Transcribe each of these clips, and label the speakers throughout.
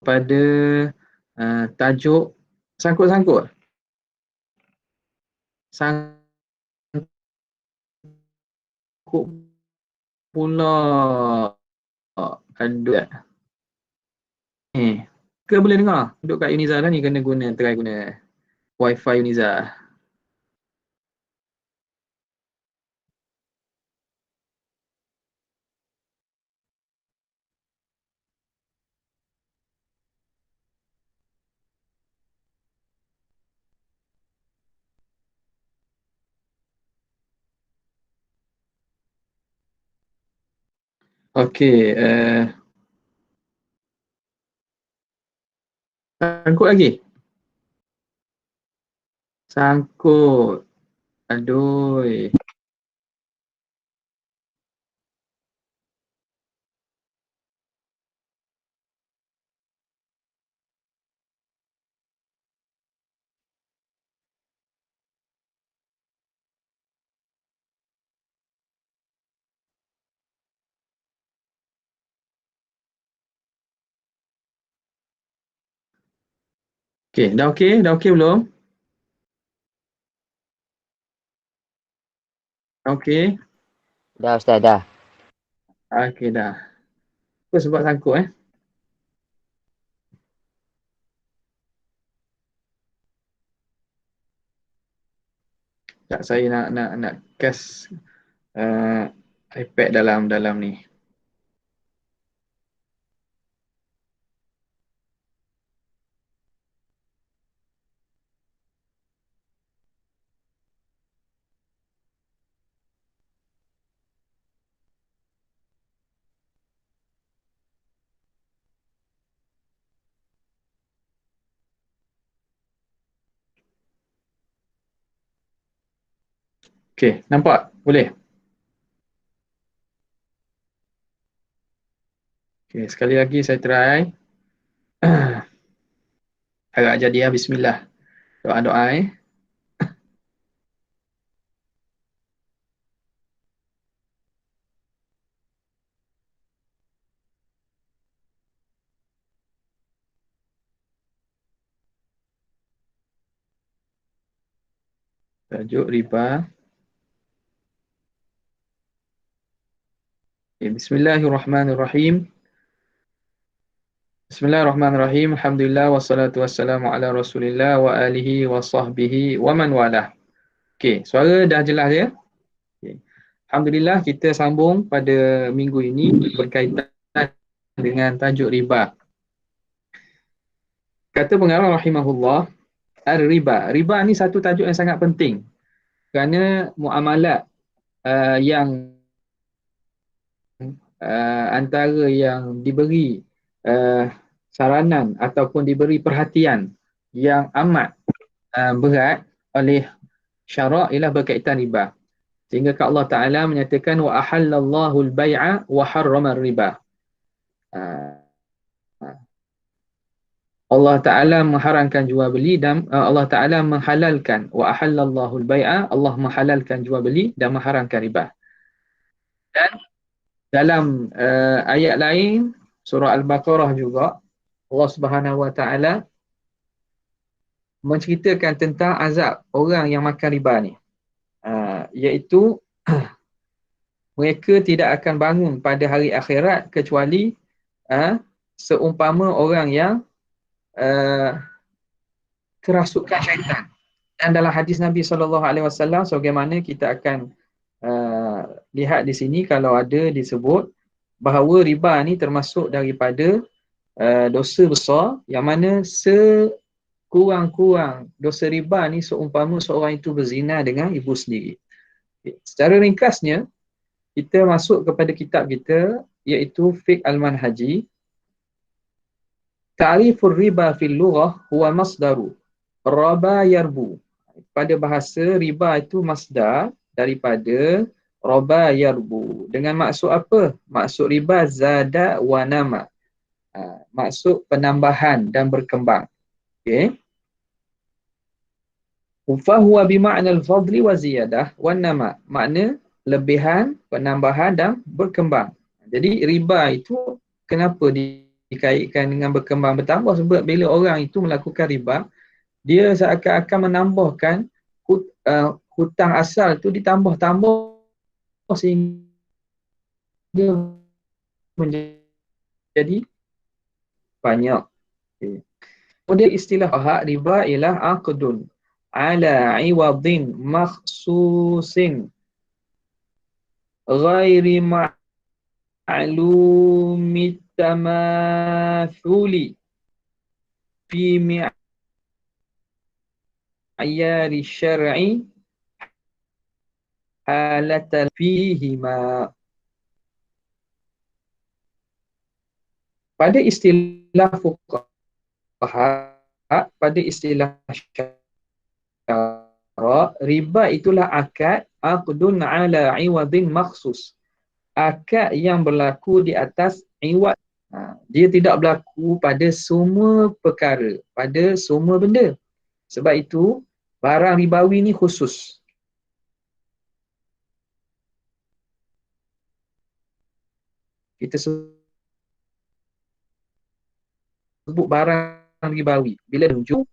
Speaker 1: pada tajuk sangkut-sangkut. Sangkut pula. Aduh. Ke boleh dengar? Duduk kat Uniza dah ni kena try guna Wi-Fi Uniza. Okey, sangkut lagi. Sangkut. Aduh. Okey, dah okey? Dah okey belum? Okey.
Speaker 2: Dah Ustaz, dah.
Speaker 1: Okey dah. Apa sebab sangkut Tak, saya nak cast iPad dalam ni. Okey, nampak? Boleh? Okey, sekali lagi saya try. Harap jadi ya, bismillah. Doa-doa Tajuk riba. Okay, bismillahirrahmanirrahim. Bismillahirrahmanirrahim. Alhamdulillah wassalatu wassalamu ala Rasulillah wa alihi wa sahbihi wa man walah. Okey, suara dah jelas ya? Okay. Alhamdulillah kita sambung pada minggu ini berkaitan dengan tajuk riba. Kata pengarang rahimahullah, riba. Riba ni satu tajuk yang sangat penting kerana muamalat yang antara yang diberi saranan ataupun diberi perhatian yang amat berat oleh syarak ialah berkaitan riba. Sehingga Allah Ta'ala menyatakan wa ahallallahu al-bai'a wa harrama riba. Allah Ta'ala mengharamkan jual beli dan Allah Ta'ala menghalalkan wa ahallallahu al-bai'a, Allah menghalalkan jual beli dan mengharamkan riba. Dan dalam ayat lain surah Al-Baqarah juga Allah Subhanahu Wa Ta'ala menceritakan tentang azab orang yang makan riba ni, iaitu mereka tidak akan bangun pada hari akhirat kecuali seumpama orang yang kerasukan syaitan. Dan dalam hadis Nabi SAW, sebagaimana kita akan lihat di sini, kalau ada disebut bahawa riba ni termasuk daripada dosa besar, yang mana sekurang-kurang dosa riba ni seumpama seorang itu berzina dengan ibu sendiri. Secara ringkasnya, kita masuk kepada kitab kita, iaitu Fiqh Al-Manhaji. Ta'rifur riba fil lughah huwa masdaru raba yarbu. Pada bahasa, riba itu masdar daripada raba yarbu. Dengan maksud apa? Maksud riba zada wa nama. Maksud penambahan dan berkembang. Okey. Fahuwa bima'na al-fadli wa ziyadah wa nama. Makna lebihan, penambahan dan berkembang. Jadi riba itu kenapa dikaitkan dengan berkembang bertambah, sebab bila orang itu melakukan riba, dia seakan-akan menambahkan hutang asal tu ditambah-tambah sehingga menjadi banyak. Okay. Kemudian istilah hak riba ialah aqdun ala iwadin makhsusin ghairi ma'lumit tamathuli fi mi'ayari syar'i halatan fihima. Pada istilah fuqaha, pada istilah syarak, riba itulah akad aqdun ala iwadin makhsus. Akad yang berlaku di atas iwad. Dia tidak berlaku pada semua perkara, pada semua benda. Sebab itu, barang ribawi ni khusus. Kita sebut barang ribawi. Bila tunjuk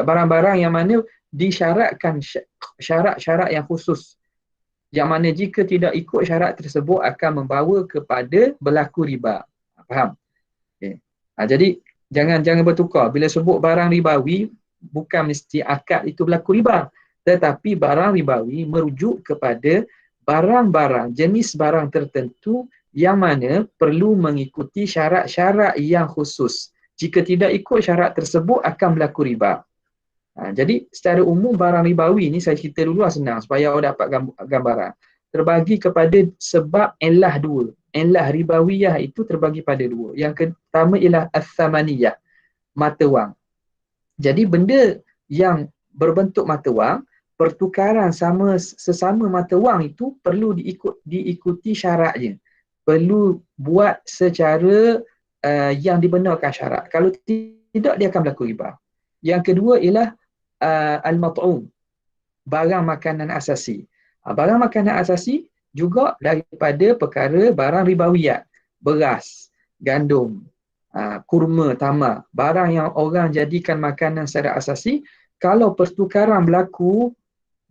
Speaker 1: barang-barang yang mana disyaratkan syarat-syarat yang khusus, yang mana jika tidak ikut syarat tersebut akan membawa kepada berlaku riba. Faham? Okay. Jadi jangan bertukar. Bila sebut barang ribawi, bukan mesti akad itu berlaku riba. Tetapi barang ribawi merujuk kepada barang-barang, jenis barang tertentu yang mana perlu mengikuti syarat-syarat yang khusus. Jika tidak ikut syarat tersebut akan berlaku riba. Jadi secara umum barang ribawi ni saya cerita dulu senang supaya awak dapat gambaran. Terbagi kepada sebab elah dua. Elah ribawiyah itu terbagi pada dua. Yang pertama ialah as-samaniyah, mata wang. Jadi benda yang berbentuk mata wang, pertukaran sesama mata wang itu perlu diikuti syaratnya. Perlu buat secara yang dibenarkan syarat. Kalau tidak, dia akan berlaku riba. Yang kedua ialah al-mat'um, barang makanan asasi. Barang makanan asasi juga daripada perkara barang ribawiyat. Beras, gandum, kurma, tamar. Barang yang orang jadikan makanan secara asasi, kalau pertukaran berlaku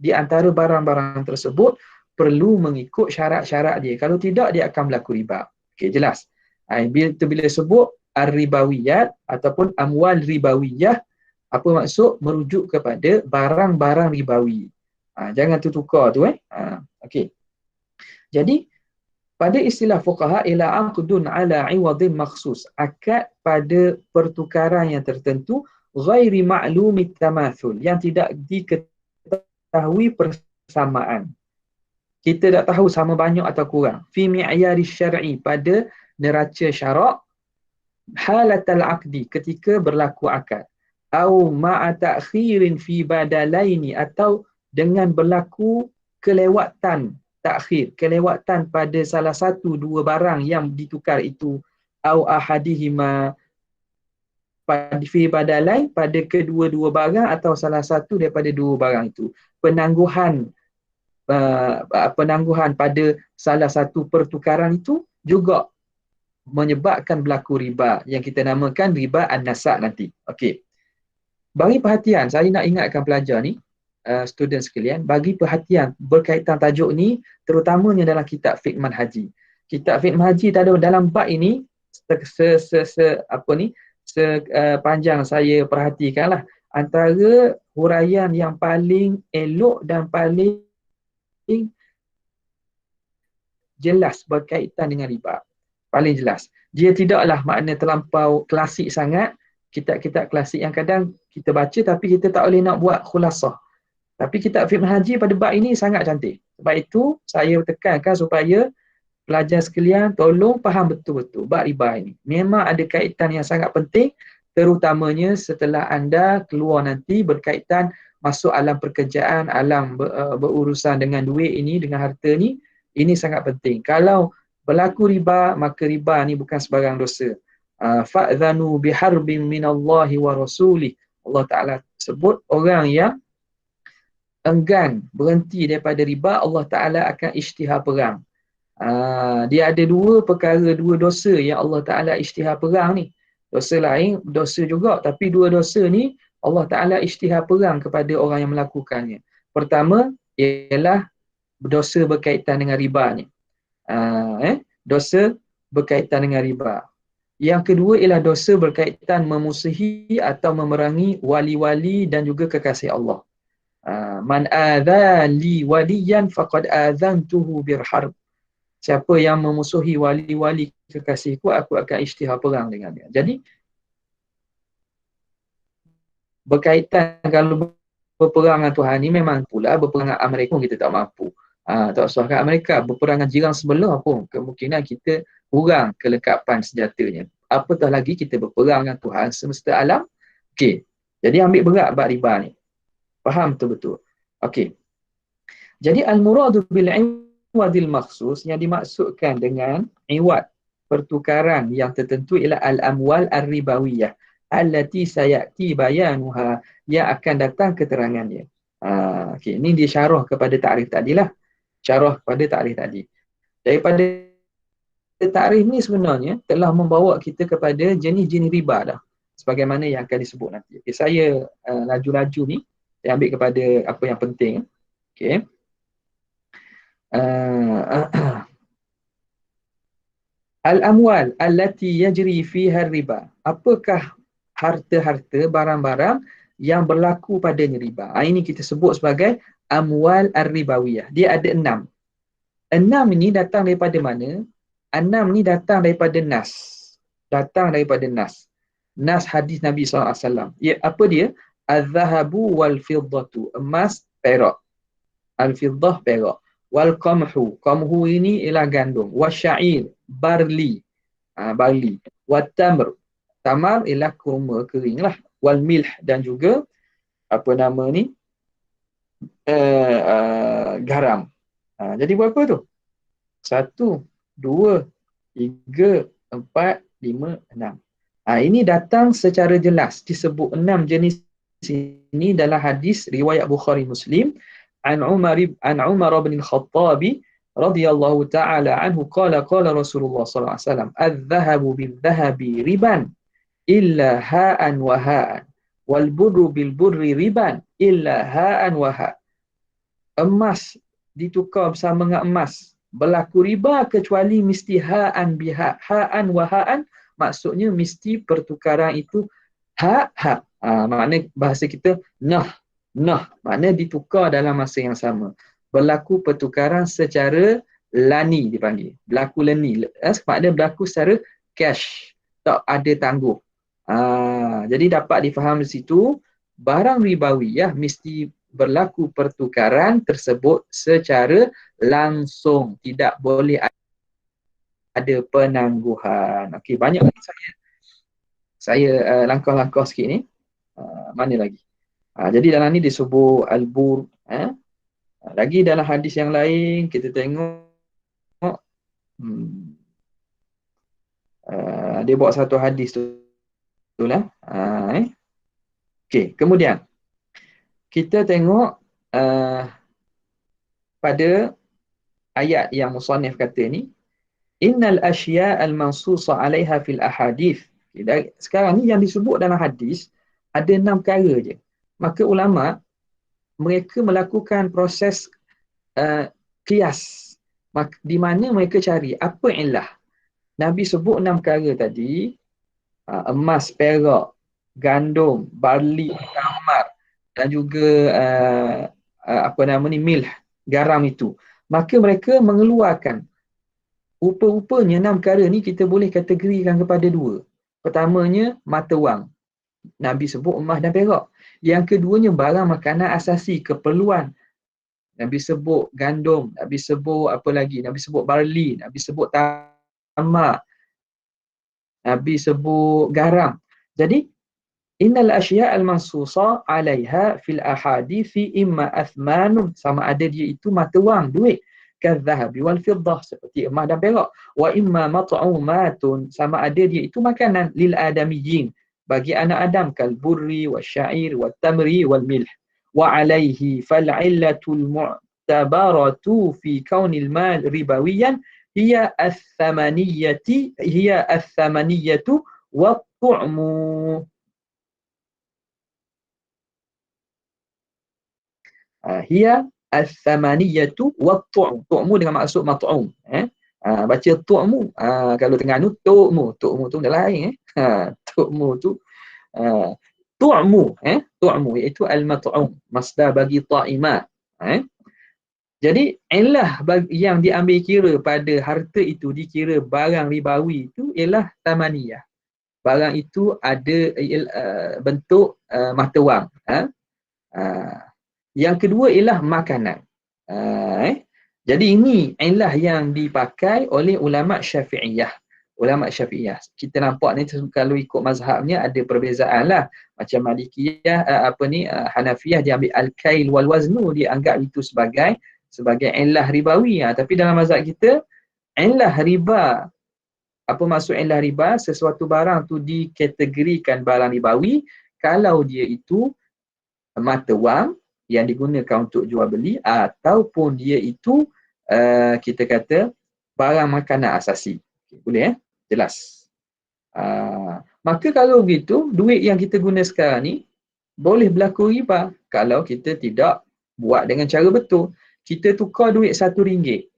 Speaker 1: di antara barang-barang tersebut, perlu mengikut syarat-syarat dia. Kalau tidak, dia akan berlaku riba. Okey, jelas. Bila sebut ar-ribawiyat ataupun amwal ribawiyah, apa maksud? Merujuk kepada barang-barang ribawi. Jangan tertukar tu. Okey. Jadi, pada istilah fuqaha ialah aqdun ala iwadin makhsus. Akad pada pertukaran yang tertentu ghairi ma'lumit tamathul, yang tidak diketahui persamaan. Kita tak tahu sama banyak atau kurang. Fi mi'yari syar'i, pada neraca syarak, halatal aqdi, ketika berlaku akad. Au ma'a ta'khirin fi badalaini, atau dengan berlaku kelewatan takhir, kelewatan pada salah satu dua barang yang ditukar itu. Au ahadihima, pada fi badalain, pada kedua-dua barang atau salah satu daripada dua barang itu. Penangguhan pada salah satu pertukaran itu juga menyebabkan berlaku riba yang kita namakan riba an-nasa' nanti. Okey. Bagi perhatian, saya nak ingatkan pelajar ni, student sekalian, bagi perhatian berkaitan tajuk ni, terutamanya dalam kitab fiqh manhaji. Kitab fiqh manhaji dalam bab ini sepanjang saya perhatikanlah, antara huraian yang paling elok dan paling jelas berkaitan dengan riba. Paling jelas. Dia tidaklah makna terlampau klasik sangat. Kitab-kitab klasik yang kadang kita baca tapi kita tak boleh nak buat khulasah. Tapi kitab fiqh manhaji pada bab ini sangat cantik. Sebab itu saya tekankan supaya pelajar sekalian tolong faham betul-betul bab riba ini. Memang ada kaitan yang sangat penting, terutamanya setelah anda keluar nanti berkaitan masuk alam pekerjaan, alam berurusan dengan duit ini, dengan harta ni. Ini sangat penting. Kalau berlaku riba, maka riba ni bukan sebarang dosa. Fa'dhanu biharbin minallahi wa rasulih. Allah Ta'ala sebut orang yang enggan berhenti daripada riba, Allah Ta'ala akan isytihar perang. Dia ada dua perkara, dua dosa yang Allah Ta'ala isytihar perang ni. Dosa lain, dosa juga, tapi dua dosa ni Allah Ta'ala isytihar perang kepada orang yang melakukannya. Pertama, ialah dosa berkaitan dengan riba ni. Dosa berkaitan dengan riba. Yang kedua ialah dosa berkaitan memusuhi atau memerangi wali-wali dan juga kekasih Allah. Man adzali waliyan faqad adzantuhu birharb. Siapa yang memusuhi wali-wali kekasihku, aku akan isytihar perang dengan dia. Jadi berkaitan kalau berperang dengan Tuhan ni memang pula berperang dengan Amerika pun kita tak mampu. Tak usah kat Amerika, berperang dengan jiran sebelah pun kemungkinan kita kurang kelengkapan senjatanya. Apatah lagi kita berperang dengan Tuhan semesta alam. Okey. Jadi ambil berat bab riba ni. Faham betul-betul. Okey. Jadi al-muradu bil iwadil makhsus, yang dimaksudkan dengan iwad, pertukaran yang tertentu, ialah al-amwal ar-ribawiyah allati sayati bayanuha, yang akan datang keterangannya. Okey, ini dia syarah kepada takrif tadilah. Syarah kepada takrif tadi. Daripada takrif ni sebenarnya telah membawa kita kepada jenis-jenis riba dah, sebagaimana yang akan disebut nanti. Okay, saya laju-laju ni saya ambil kepada apa yang penting. Okey. Al-amwal allati yajri fiha riba. Apakah harta-harta, barang-barang yang berlaku padanya riba? Ini kita sebut sebagai amwal ar-ribawiyah. Dia ada 6. 6 ini datang daripada mana? 6 ni datang daripada nas. Datang daripada nas. Nas hadis Nabi SAW. Ya, apa dia? Az-zahabu wal fiddatu. Emas, perak. Al-fiddah, perak. Wal qamhu. Qamhu ini ialah gandum. Wasya'ir, barli. Barli. Wat tamr. Tamar ialah kurma, kering lah. Wal milh, dan juga apa nama ni? Garam. Jadi berapa tu? 1, 2, 3, 4, 5, 6. Ini datang secara jelas disebut 6 jenis ini dalam hadis riwayat Bukhari Muslim an Umar bin Al-Khattab radhiyallahu ta'ala anhu qala Rasulullah sallallahu alaihi wasallam adh-dhahabu bil-dhahabi riban illa ha'an wa ha'an wal burru bil-burri riban illa ha'an wa ha'. Emas ditukar bersama dengan emas berlaku riba kecuali mesti ha'an biha. Ha'an wa ha'an maksudnya mesti pertukaran itu ha'. Makna bahasa kita nah. Makna ditukar dalam masa yang sama. Berlaku pertukaran secara lani dipanggil. Berlaku lani. Makna berlaku secara cash. Tak ada tangguh. Jadi dapat difaham di situ barang ribawiyah mesti berlaku pertukaran tersebut secara langsung, tidak boleh ada penangguhan. Okey, banyak saya langkah-langkah sikit ni. Mana lagi? Jadi dalam ni disebut al-bur. Lagi dalam hadis yang lain kita tengok dia bawa satu hadis tu lah. Okey, kemudian kita tengok pada ayat yang musannif kata ni, innal asya' al-mansusa 'alaiha fil ahadith. Sekarang ni yang disebut dalam hadis ada 6 perkara je. Maka ulama mereka melakukan proses qiyas, di mana mereka cari apa illah. Nabi sebut 6 perkara tadi, emas, perak, gandum, barli, tamar, dan juga apa nama ni, milh, garam itu. Maka mereka mengeluarkan rupa-rupanya 6 perkara ni kita boleh kategorikan kepada 2. Pertamanya mata wang. Nabi sebut emas dan perak. Yang keduanya barang makanan asasi, keperluan. Nabi sebut gandum, Nabi sebut apa lagi? Nabi sebut barli, Nabi sebut tamar, Nabi sebut garam. Jadi innal asya' al-mansusa 'alaiha fil ahadithi imma athmanun, sama ada dia itu mata wang, duit, kadzahabi wal fiddah, seperti emas dan perak, wa imma mat'umatun, sama ada dia itu makanan, lil adamiyyin, bagi anak Adam, kal burri wasyair wat tamri wal milh. Wa 'alaihi fal 'illatul mu'tabaratu fi kaunil mal ribawiyan hiya ath-thamaniyatu wat-tu'mu. Hiya ath-thamaniyatu wat-tu'mu. Tu'mu dengan maksud mat'um. Baca tu'mu. Kalau Terengganu tu'mu. Tu'mu tu dah lain. Tu'mu tu tu'mu. Tu'mu iaitu al-mat'um. Masdar bagi ta'imah. Jadi illah yang diambil kira pada harta itu dikira barang ribawi itu ialah tamaniyah. Barang itu ada bentuk mata wang. Yang kedua ialah makanan. Jadi ini illah yang dipakai oleh ulama Syafi'iyah. Ulama Syafi'iyah. Kita nampak ni kalau ikut mazhabnya ada perbezaan lah. Macam Malikiyah, Hanafiyah dia ambil al-kail wal waznu, dia anggap itu sebagai illah ribawi. Tapi dalam mazhab kita, illah riba, apa maksud illah riba? Sesuatu barang tu dikategorikan barang ribawi kalau dia itu mata wang yang digunakan untuk jual beli, ataupun dia itu kita kata barang makanan asasi. Boleh jelas. Maka kalau begitu, duit yang kita guna sekarang ni boleh berlaku riba kalau kita tidak buat dengan cara betul. Kita tukar duit RM1.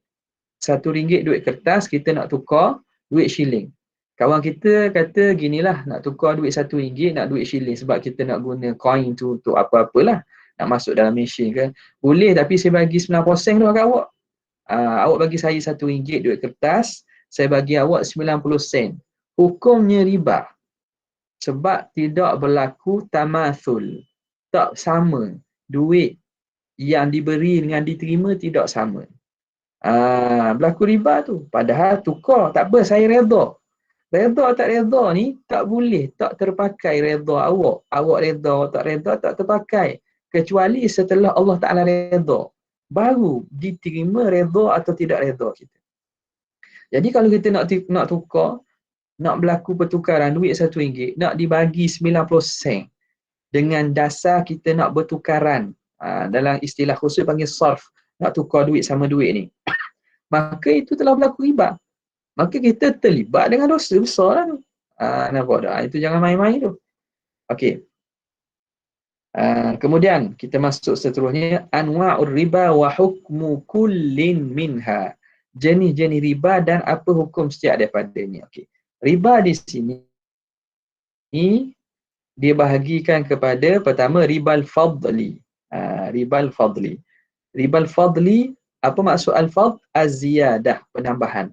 Speaker 1: RM1 duit kertas, kita nak tukar duit shilling. Kawan kita kata ginilah, nak tukar duit RM1 nak duit shilling sebab kita nak guna coin tu untuk apa-apalah. Nak masuk dalam mesin ke. Boleh, tapi saya bagi 9% tu kat awak. Awak bagi saya RM1 duit kertas, saya bagi awak 90 sen. Hukumnya riba. Sebab tidak berlaku tamathul. Tak sama. Duit yang diberi dengan diterima tidak sama. Berlaku riba tu. Padahal tukar. Tak apa, saya redha. Redha tak redha ni tak boleh, tak terpakai redha awak. Awak redha, tak redha, tak terpakai. Kecuali setelah Allah Ta'ala redha. Baru diterima redha atau tidak redha kita. Jadi kalau kita nak tukar, nak berlaku pertukaran duit RM1, nak dibagi 90 sen. Dengan dasar kita nak bertukaran. Dalam istilah khusus panggil sarf, nak tukar duit sama duit ni, maka itu telah berlaku riba. Maka kita terlibat dengan dosa besar lah tu. Nampak tak? Itu jangan main-main tu. Okey. Kemudian kita masuk seterusnya, anwa'ur riba wa hukmu kullin minha. Jenis-jenis riba dan apa hukum setiap daripadanya. Okey. Riba di sini dia bahagikan kepada pertama ribal fadli. Ribal fadli. Ribal fadli, apa maksud al-fadl? Az-ziyadah, penambahan.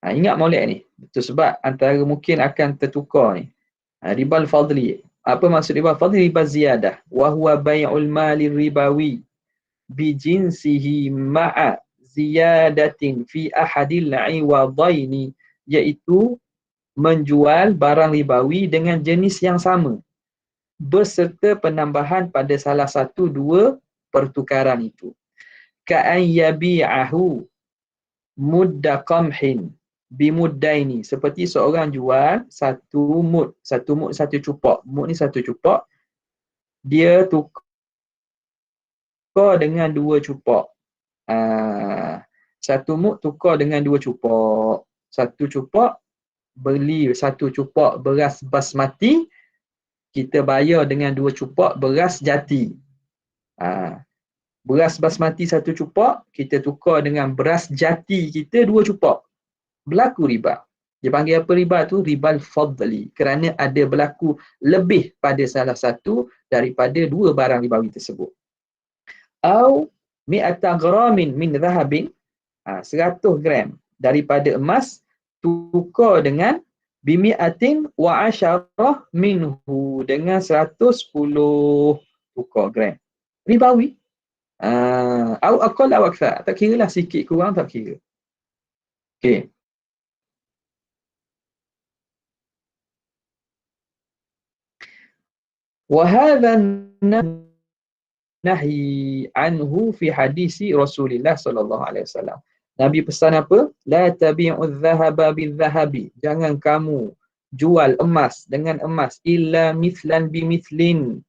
Speaker 1: Ingat molek ni. Betul, sebab antara mungkin akan tertukar ni. Ribal fadli. Apa maksud ribal fadli? Riba ziyadah. Wa huwa bai'ul mali ribawi bi jinsihi ma'a ziyadatin fi ahadil 'iwadaini, iaitu menjual barang ribawi dengan jenis yang sama beserta penambahan pada salah satu dua pertukaran itu. Ka'an yabi'ahu mudda qamhin bimuddaini, seperti seorang jual satu mud satu cupak. Mud ni satu cupak, dia tukar dengan dua cupak. Satu mud tukar dengan dua cupak. Satu cupak, beli satu cupak beras basmati, kita bayar dengan dua cupak beras jati. Beras basmati satu cupak, kita tukar dengan beras jati kita dua cupak. Berlaku riba. Dia panggil apa riba tu? Ribal fadli. Kerana ada berlaku lebih pada salah satu daripada dua barang ribawi tersebut. Au mi'ata gramin min zahabin, 100 gram daripada emas tukar dengan bimi'atin wa asyarah minhu, dengan 110 tukar gram. Ribawi. Au aqal au akthar. Tak kira lah, sikit kurang tak kira. Okey. Wa hadha nahyi anhu fi hadisi Rasulullah sallallahu alaihi wasallam. Nabi pesan apa? La tabi'udz dhahaba bil-dhahabi. Jangan kamu jual emas dengan emas, illa mithlan bimithlin,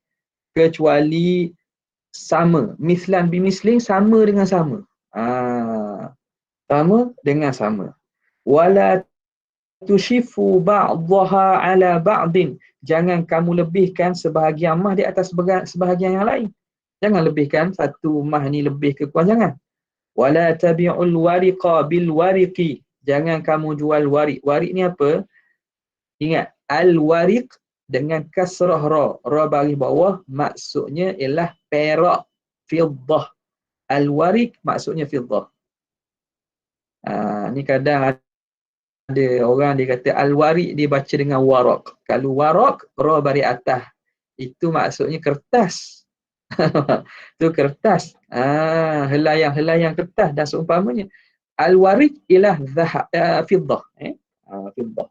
Speaker 1: kecuali sama. Mithlan bimislin, sama dengan sama. Sama dengan sama. Wala tushifu ba'daha ala ba'din. Jangan kamu lebihkan sebahagian emas di atas sebahagian yang lain. Jangan lebihkan satu emas ni lebih ke kurang, jangan. Wala tabi'ul wariqa bil wariqi. Jangan kamu jual warik. Warik ni apa? Ingat, al-wariq dengan kasrah ra. Ra baris bawah maksudnya ialah perak, fiddah. Al-wariq maksudnya fiddah. Ni kadang ada orang dia kata al-wariq dia baca dengan waraq. Kalau waraq, ra baris atas. Itu maksudnya kertas. Tu kertas. Helayang-helayang kertas dan seumpamanya. Al-wariq ialah zahab, fiddah. Fiddah.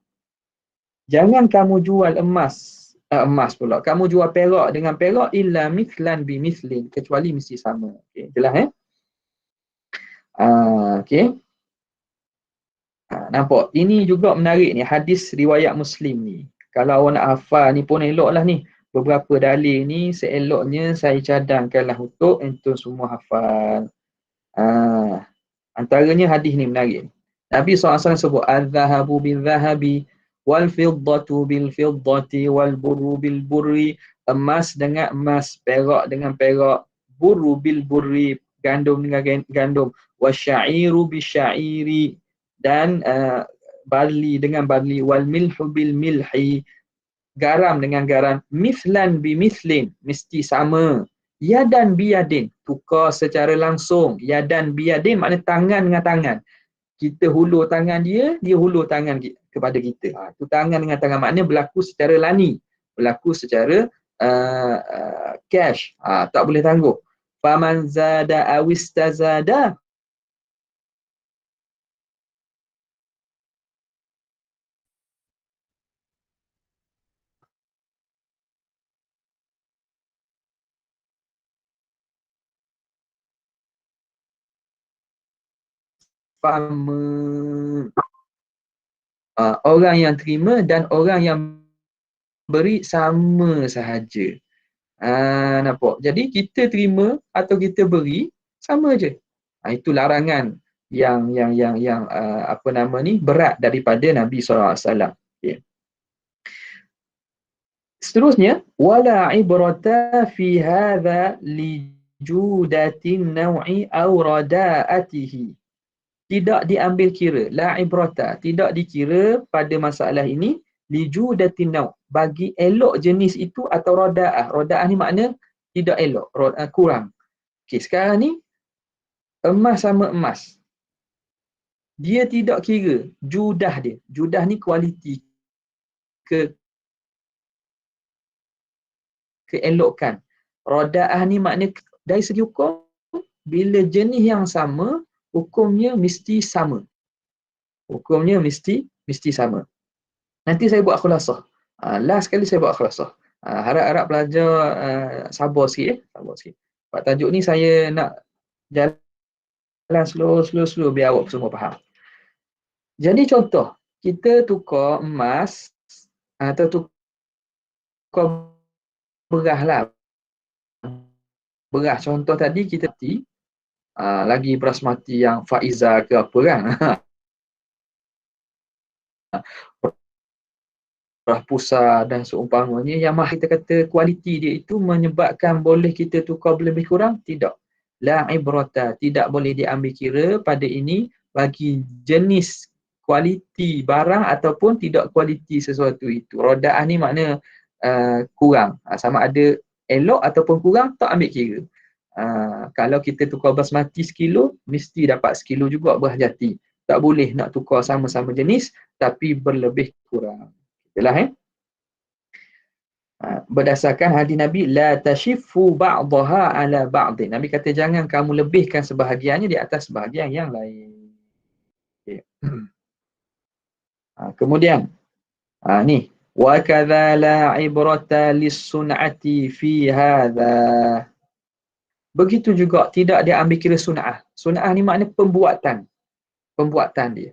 Speaker 1: Jangan kamu jual emas pula. Kamu jual perak dengan perak illa mithlan bi mithlin, kecuali mesti sama. Okey, jelas okey. Nampak? Ini juga menarik ni hadis riwayat Muslim ni. Kalau awak nak hafal ni pun eloklah ni. Beberapa dalil ni seeloknya saya cadangkanlah untuk semua hafal. Antaranya hadis ni menarik. Nabi SAW sebut az-zahabu bil-zahabi wal-fiddatu bil-fiddati wal-burru bil-burri. Emas dengan emas, perak dengan perak, burru bil-burri, gandum dengan gandum, wasya'iru bisya'iri, dan barli dengan barli, wal-milhu bil-milhi, garam dengan garam, mithlan bi-mithlin, mesti sama. Yadan biyadin, tukar secara langsung. Yadan biyadin makna tangan dengan tangan. Kita hulur tangan dia, dia hulur tangan kepada kita. Tu tangan dengan tangan maknanya berlaku secara lani, berlaku secara cash. Tak boleh tangguh. Faman zada awistazada, orang yang terima dan orang yang beri sama sahaja. Nampak? Jadi kita terima atau kita beri sama je. Itu larangan yang apa nama ni, berat daripada Nabi SAW. Okay. Seterusnya, wala ibrata fi hadha li judatin naw'i aw rada'atihi. Tidak diambil kira, la ibrata, tidak dikira pada masalah ini li judatin naw', bagi elok jenis itu atau rada'ah. Rada'ah ni makna tidak elok, kurang. Okey, sekarang ni emas sama emas. Dia tidak kira judah dia. Judah ni kualiti, keelokan. Rada'ah ni makna dari segi hukum, bila jenis yang sama, hukumnya mesti sama. Hukumnya mesti sama. Nanti saya buat khulasah. Last kali saya buat khulasah. Harap-harap pelajar sabar sikit. Sabar sikit. Pak tajuk ni saya nak jalan slow biar awak semua faham. Jadi contoh, kita tukar emas atau tukar beras lah. Beras contoh tadi kita lagi beras mati yang Faiza ke apa kan. Beras pusar dan seumpamanya, yang kita kata kualiti dia itu menyebabkan boleh kita tukar lebih kurang? Tidak. La ibrata, tidak boleh diambil kira pada ini bagi jenis kualiti barang ataupun tidak kualiti sesuatu itu. Rada'ah ni makna kurang. Sama ada elok ataupun kurang, tak ambil kira. Kalau kita tukar basmati sekilo, mesti dapat sekilo juga beras jati. Tak boleh nak tukar sama-sama jenis tapi berlebih kurang. Jelas berdasarkan hadis Nabi, la tashifu ba'daha ala ba'd. Nabi kata jangan kamu lebihkan sebahagiannya di atas sebahagian yang lain. Okay. Kemudian ni wa kadza la ibrata lis-sun'ati fi hadza. Begitu juga tidak dia ambil kira sun'ah. Sun'ah ni makna pembuatan dia.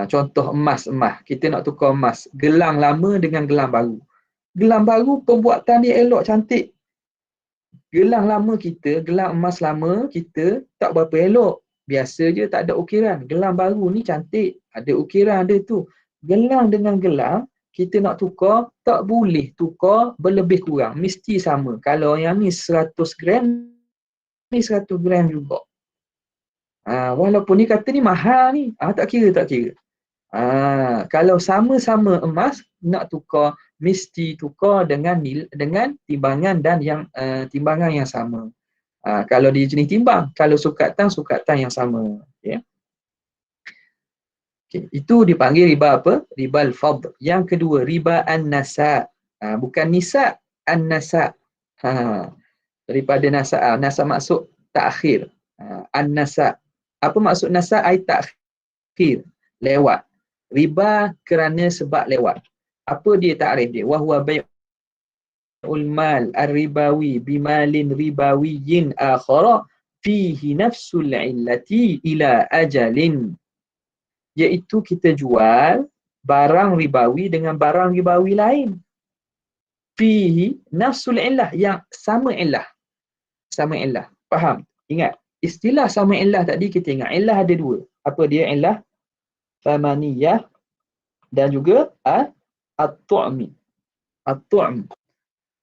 Speaker 1: Contoh emas. Kita nak tukar emas, gelang lama dengan gelang baru. Gelang baru pembuatan dia elok, cantik. Gelang lama kita, gelang emas lama kita tak berapa elok. biasa je tak ada ukiran. Gelang baru ni cantik, ada ukiran dia tu. Gelang dengan gelang, kita nak tukar, tak boleh tukar berlebih kurang. Mesti sama. Kalau yang ni 100 gram, ni 100 gram juga. Walaupun ni kata ni mahal ni, tak kira, tak kira. Kalau sama-sama emas, nak tukar, mesti tukar dengan timbangan dan timbangan yang sama. Kalau dia jenis timbang, kalau sukatan yang sama. Ya. Okay. Itu dipanggil riba apa? Riba al-fadl. Yang kedua, riba an-nasa. Bukan nisa, an-nasa. Daripada nasa. Nasa maksud takhir. An-nasa. Apa maksud nasa? Ai takhir. Lewat. Riba kerana sebab lewat. Apa dia takrif dia? Wahuwa bai'ul mal ar-ribawi bimalin ribawiyin akhara fihi nafsul illati ila ajalin. Iaitu kita jual barang ribawi dengan barang ribawi lain. Fihi nafsul illah, yang sama illah. Sama illah. Faham? Ingat, istilah sama illah tadi kita ingat. Illah ada dua. Apa dia illah? Thamaniyah dan juga at-tu'mi. At-tu'm.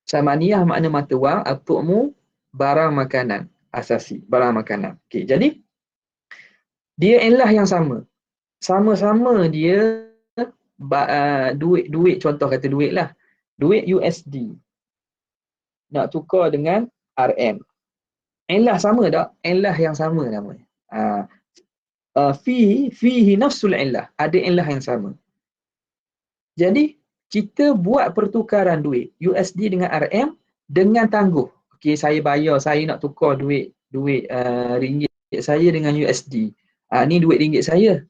Speaker 1: Samaniyah makna mata wang, at-tu'mu barang makanan asasi, barang makanan. Okey, jadi dia illah yang sama. Sama-sama dia duit, contoh kata duit lah. Duit USD. Nak tukar dengan RM. Illah sama tak? Illah yang sama namanya. Fihi nafsul illah. Ada illah yang sama. Jadi, kita buat pertukaran duit USD dengan RM dengan tangguh. Okey, saya bayar, saya nak tukar duit ringgit saya dengan USD. Ni duit ringgit saya.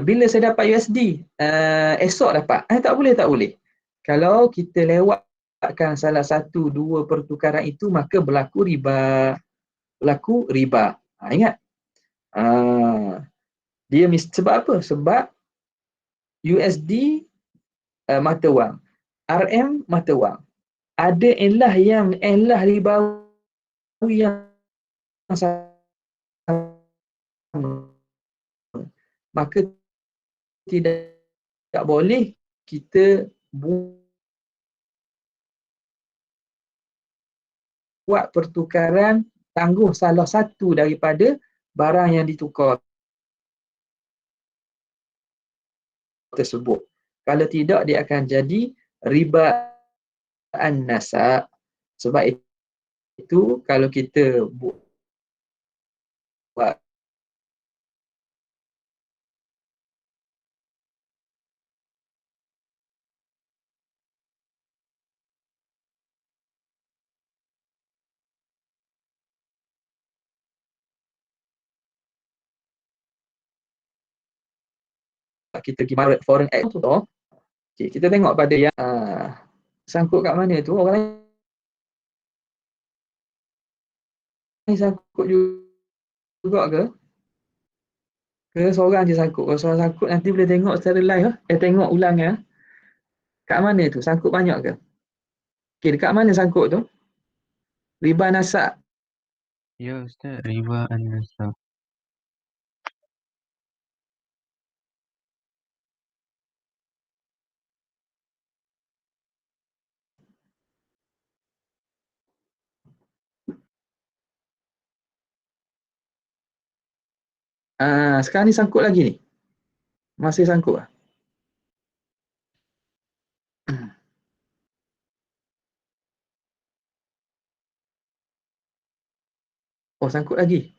Speaker 1: Bila saya dapat USD, esok dapat. Tak boleh. Kalau kita lewatkan salah satu dua pertukaran itu, maka berlaku riba. Ingat? Dia sebab apa? Sebab USD mata wang, RM mata wang. Ada illah ribawi yang sama. Maka tidak boleh kita buat pertukaran tangguh salah satu daripada barang yang ditukar tersebut. Kalau tidak, dia akan jadi riba an-nasa. Sebab itu kalau kita buat kita pergi market foreign exchange tu, okay, kita tengok pada yang sangkut kat mana tu, orang lain sangkut juga ke? Seorang je sangkut? Kalau seorang sangkut nanti boleh tengok secara live tengok ulang ya. Kat mana tu? Sangkut banyak ke? Okay, dekat mana sangkut tu? Riba nasak.
Speaker 3: Ya Ustaz, riba an-nasa.
Speaker 1: Sekarang ni sangkut lagi ni? Masih sangkut lah? Oh, sangkut lagi?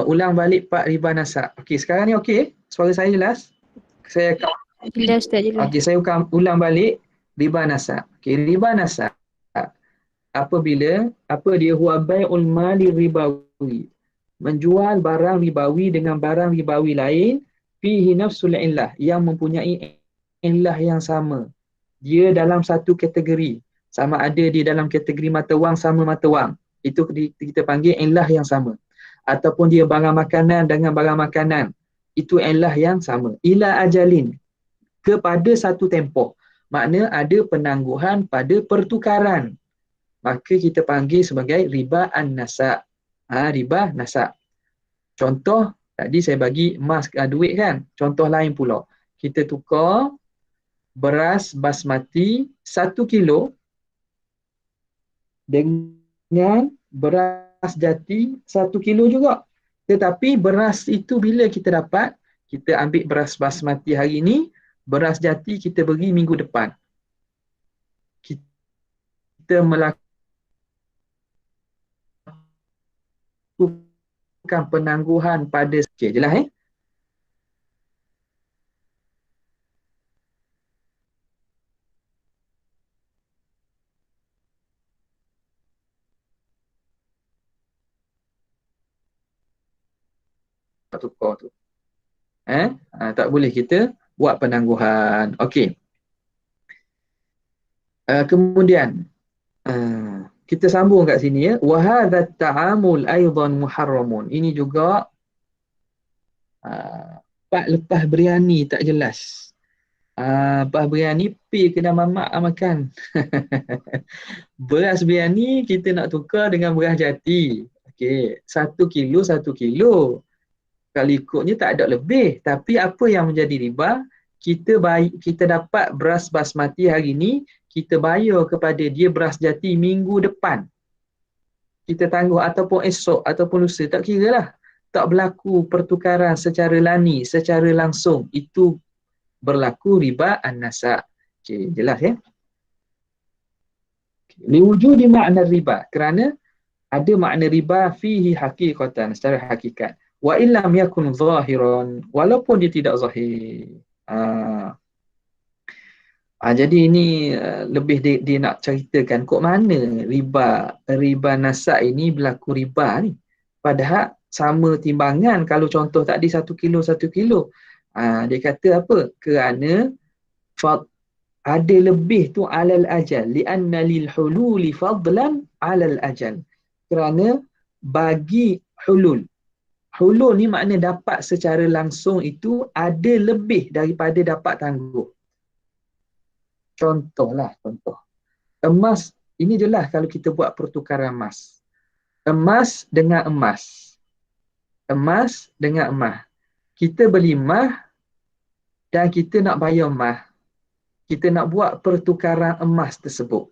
Speaker 1: Ulang balik part riba nasak. Okey, sekarang ni okey? Suara saya jelas? Saya
Speaker 4: Jelas Ustaz, jelas.
Speaker 1: Okey, saya ulang balik riba nasak. Okey, riba nasak apabila dia huwa bai'ul mali ribawi, menjual barang ribawi dengan barang ribawi lain, fihi nafsul illah, yang mempunyai illah yang sama. Dia dalam satu kategori, sama ada dia dalam kategori mata wang sama mata wang. Itu kita panggil illah yang sama. Ataupun dia barang makanan dengan barang makanan, itu illah yang sama. Ila ajalin, kepada satu tempoh. Makna ada penangguhan pada pertukaran. Maka kita panggil sebagai riba an-nasa. Riba nasa. Contoh, tadi saya bagi emas duit kan. Contoh lain pula. Kita tukar beras basmati 1 kilo dengan beras jati 1 kilo juga. Tetapi beras itu bila kita dapat, kita ambil beras basmati hari ini, beras jati kita beri minggu depan. Kita melakukan penangguhan pada jelas tukar tu. Tak boleh kita buat penangguhan. Okey. Kemudian kita sambung kat sini ya. Wa hadha ta'amul aidan muharramun. Ini juga pak lepas biryani tak jelas. Lepas biryani pi kena mamak makan. Beras biryani kita nak tukar dengan beras jati. Okey, 1 kilo. Kalau ikutnya tak ada lebih. Tapi apa yang menjadi riba, kita dapat beras basmati hari ni, kita bayar kepada dia beras jati minggu depan. Kita tangguh ataupun esok ataupun lusa, tak kira lah. Tak berlaku pertukaran secara lani, secara langsung. Itu berlaku riba an-nasa'. Okey, jelas ya? Liwujudi makna riba, kerana ada makna riba fihi haqiqatan, secara hakikat. Wa illam yakun zahiran, walaupun dia tidak zahir. Jadi ini lebih dia nak ceritakan kok mana riba nasa' ini berlaku riba ni. Padahal sama timbangan, kalau contoh tadi 1 kilo 1 kilo. Dia kata apa? Kerana ada lebih tu alal ajal, lianna lil hululi fadlan alal ajal. Kerana bagi hulul ni makna dapat secara langsung itu ada lebih daripada dapat tangguh. Contoh. Emas, ini jelas kalau kita buat pertukaran emas. Emas dengan emas. Kita beli emas dan kita nak bayar emas. Kita nak buat pertukaran emas tersebut.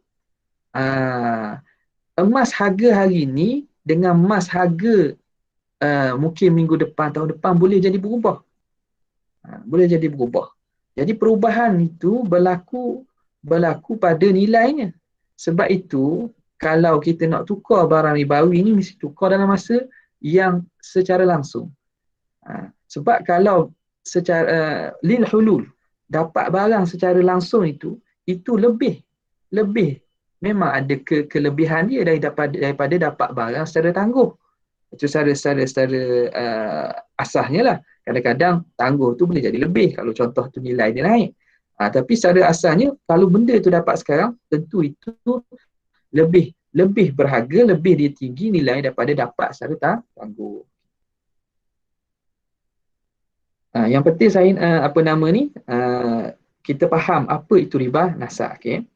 Speaker 1: Emas harga hari ini dengan emas harga mungkin minggu depan, tahun depan boleh jadi berubah. Jadi perubahan itu berlaku pada nilainya. Sebab itu kalau kita nak tukar barang ribawi ni mesti tukar dalam masa yang secara langsung. Sebab kalau secara lil hulul, dapat barang secara langsung itu lebih memang ada kelebihan dia daripada dapat barang secara tangguh. Itu secara asasnya lah. Kadang-kadang tangguh tu boleh jadi lebih kalau contoh tu nilai dia naik. Tapi secara asasnya kalau benda tu dapat sekarang, tentu itu lebih berharga, lebih dia tinggi nilai daripada dapat secara tangguh. Yang penting saya kita faham apa itu riba nasa'. Okey,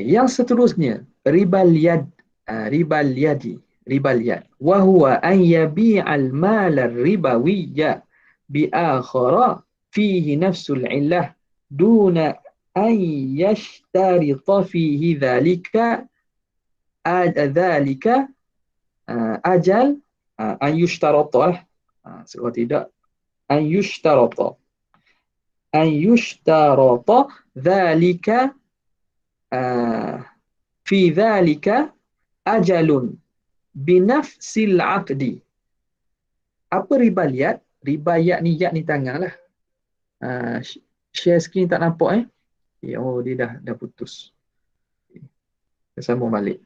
Speaker 1: yang seterusnya ribal yad. Wa huwa an yabi'al mal ar-ribawiyya bi akhara fihi nafsul illah duna an yashtarita fihi dhalika ajal an yushtarata kalau tidak an yushtarata dhalika fi dhalika ajalun binafsil aqdi. Apa riba liat? Riba yat ni tangan lah. Share screen tak nampak Oh, dia dah putus. Kita sambung balik.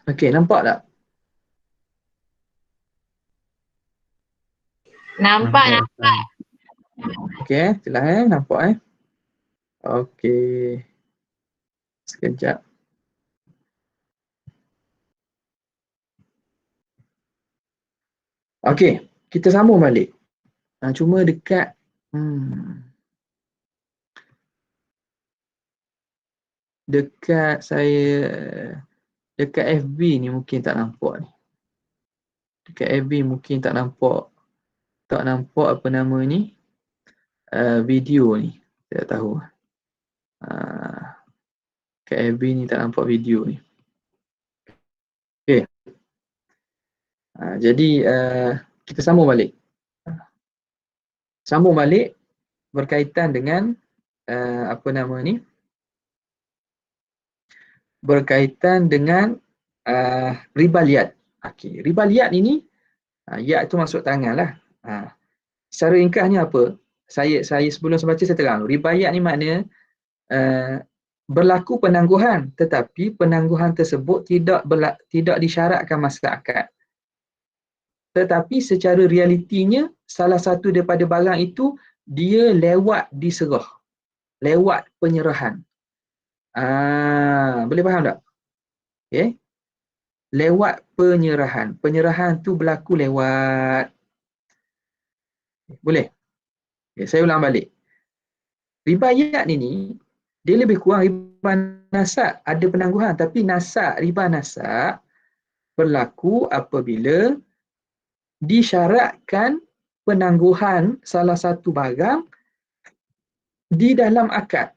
Speaker 1: Okey, nampak tak?
Speaker 4: Nampak.
Speaker 1: Okey, jelas nampak Okey. Sekejap. Okey, kita sambung balik. Cuma dekat dekat saya, dekat FB ni mungkin tak nampak ni. Dekat FB mungkin tak nampak apa nama ni, video ni. Saya tak tahu. Dekat FB ni tak nampak video ni. Okey. Jadi kita sambung balik. Sambung balik berkaitan dengan apa nama ni? Berkaitan dengan ribaliyat. Okey, ribaliyat ini ya itu masuk tangan lah. Secara ringkasnya apa? Saya sebelum saya baca saya terang. Ribayat ni makna berlaku penangguhan, tetapi penangguhan tersebut tidak disyaratkan masa akad. Tetapi secara realitinya salah satu daripada barang itu dia lewat diserah, lewat penyerahan. Boleh faham tak? Okay. Lewat penyerahan. Penyerahan tu berlaku lewat. Boleh? Okay, saya ulang balik. Ribayat ini dia lebih kurang riba nasak, ada penangguhan, tapi nasak, riba nasak berlaku apabila disyaratkan penangguhan salah satu barang di dalam akad.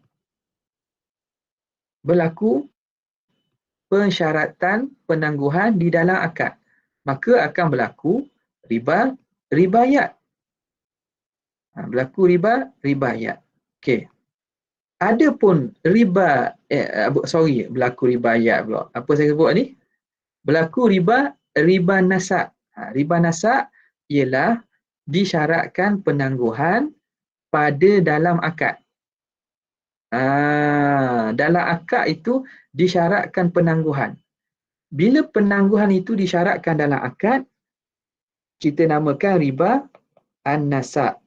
Speaker 1: Berlaku pensyaratan penangguhan di dalam akad, maka akan berlaku ribayat. Berlaku ribayat. Okey. Adapun berlaku ribayat pula. Apa saya sebut ni? Berlaku riba nasak. Riba nasak ialah disyaratkan penangguhan pada dalam akad. Dalam akad itu disyaratkan penangguhan. Bila penangguhan itu disyaratkan dalam akad, kita namakan riba an-nasak.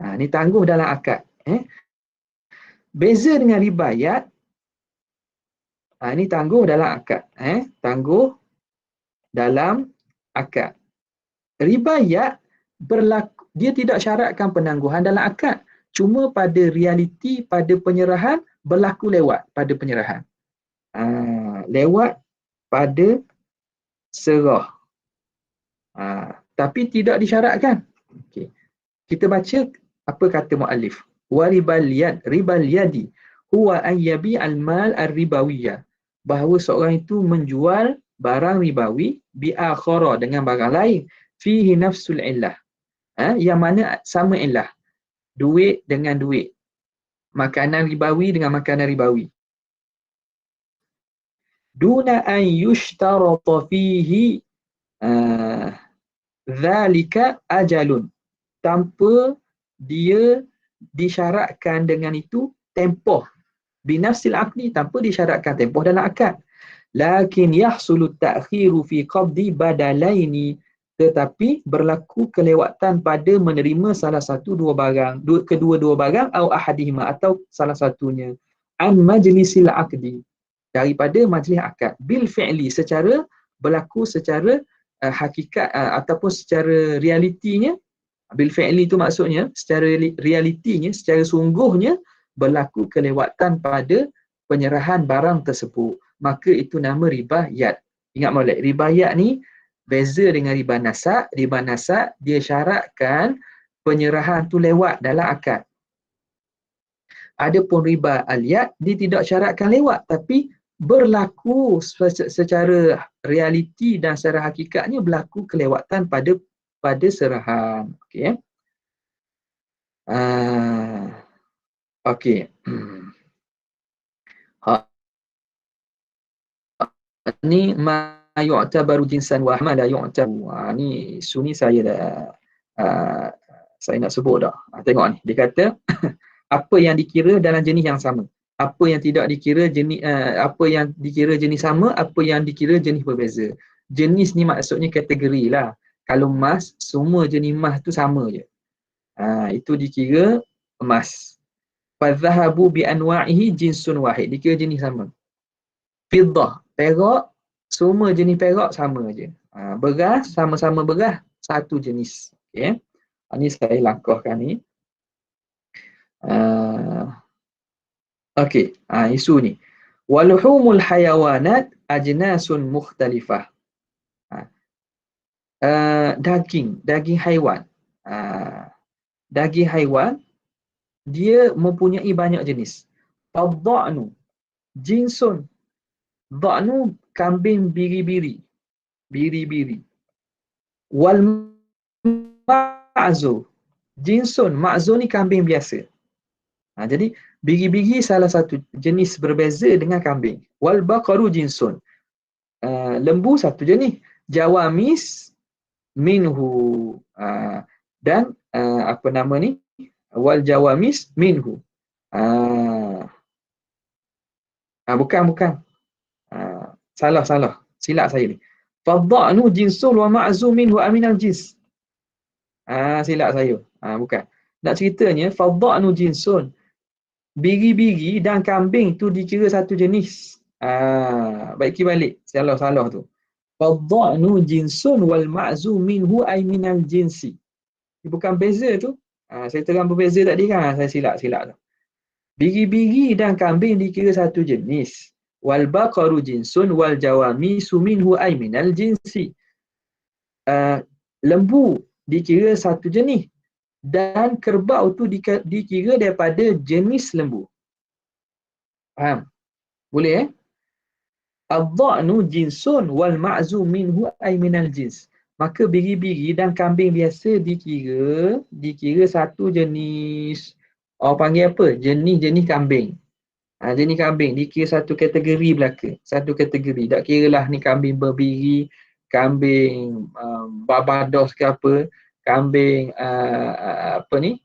Speaker 1: Ini tangguh dalam akad. Beza dengan ribayat, ini tangguh dalam akad. Tangguh dalam akad. Ribayat berlaku, dia tidak syaratkan penangguhan dalam akad. Cuma pada realiti, pada penyerahan, berlaku lewat pada penyerahan. Lewat pada serah. Tapi tidak disyaratkan. Okay. Kita baca apa kata muallif. Wa ribal yadi huwa an yabi al-mal ar-ribawiyah. Bahawa seorang itu menjual barang ribawi bi'akhara dengan barang lain fihi nafsul illah. Yang mana sama illah. Duit dengan duit. Makanan ribawi dengan makanan ribawi. Duna an yushtarata fihi dhalika ajalun. Tanpa dia disyaratkan dengan itu tempoh. Binafsil aqdi, tanpa disyaratkan tempoh dalam akad. Lakin yahsulu ta'khiru fi qabdi badalaini. Tetapi berlaku kelewatan pada menerima salah satu dua barang, kedua-dua barang au ahadihima, atau salah satunya, an majlisil aqdi, daripada majlis akad, bil fi'li, secara berlaku secara hakikat ataupun secara realitinya. Bil fi'li itu maksudnya secara realitinya, secara sungguhnya berlaku kelewatan pada penyerahan barang tersebut, maka itu nama ribayat. Ingat molek, ribayat ni beza dengan riba nasak. Riba nasak dia syaratkan penyerahan tu lewat dalam akad. Adapun riba aliyat dia tidak syaratkan lewat, tapi berlaku secara realiti dan secara hakikatnya berlaku kelewatan pada serahan. Okey. Okey. Ni ma yu'tabaru jinsan wa ma la yu'tabu. Ni suni saya dah saya nak sebut dah. Tengok ni, dia kata apa yang dikira dalam jenis yang sama, apa yang tidak dikira jenis apa yang dikira jenis sama, apa yang dikira jenis berbeza. Jenis ni maksudnya kategori lah. Kalau emas, semua jenis emas tu sama je. Itu dikira emas. Fadhahabu bi anwa'ihi jinsun wahid, dikira jenis sama. Fiddah, perak, semua jenis perak sama je. Beras, sama-sama beras, satu jenis. Okay. Ini saya langkahkan ni. Okey, isu ni. Waluhumul hayawanat ajnasun mukhtalifah. Daging haiwan. Daging haiwan dia mempunyai banyak jenis. Ad-dha'nu jinsun. Dha'nu kambing biri-biri. Biri-biri. Wal ma'zu jinsun. Ma'zu ni kambing biasa. Jadi biri-biri salah satu jenis berbeza dengan kambing. Wal baqaru jinsun. Lembu satu jenis. Jawamis minhu. Dan apa nama ni? Wal jawamis minhu. Bukan. Salah. Silap saya ni. Fadha'nu jinsun wa ma'zu minhu aminal jins. Silap saya. Bukan. Nak ceritanya, fadha'nu jinsun. Biri-biri dan kambing tu dikira satu jenis. Baiki balik. Salah tu. Fadha'nu jinsun wal ma'zu minhu ay minal jinsi. Bukan beza tu. Saya terang berbeza tadi kan. Saya silap tu. Biri-biri dan kambing dikira satu jenis. Wal baqaru jinsun wal jawamisu minhu ay minal jinsi. Lembu dikira satu jenis. Dan kerbau tu dikira daripada jenis lembu. Faham? Boleh Ad-dha'nu jinsun wal ma'zu minhu ay minal jins. Maka biri-biri dan kambing biasa dikira satu jenis. Orang panggil apa? Jenis kambing. Jenis kambing dikira satu kategori belaka. Satu kategori. Tak kira lah ni kambing berbiri, kambing Barbados ke apa, kambing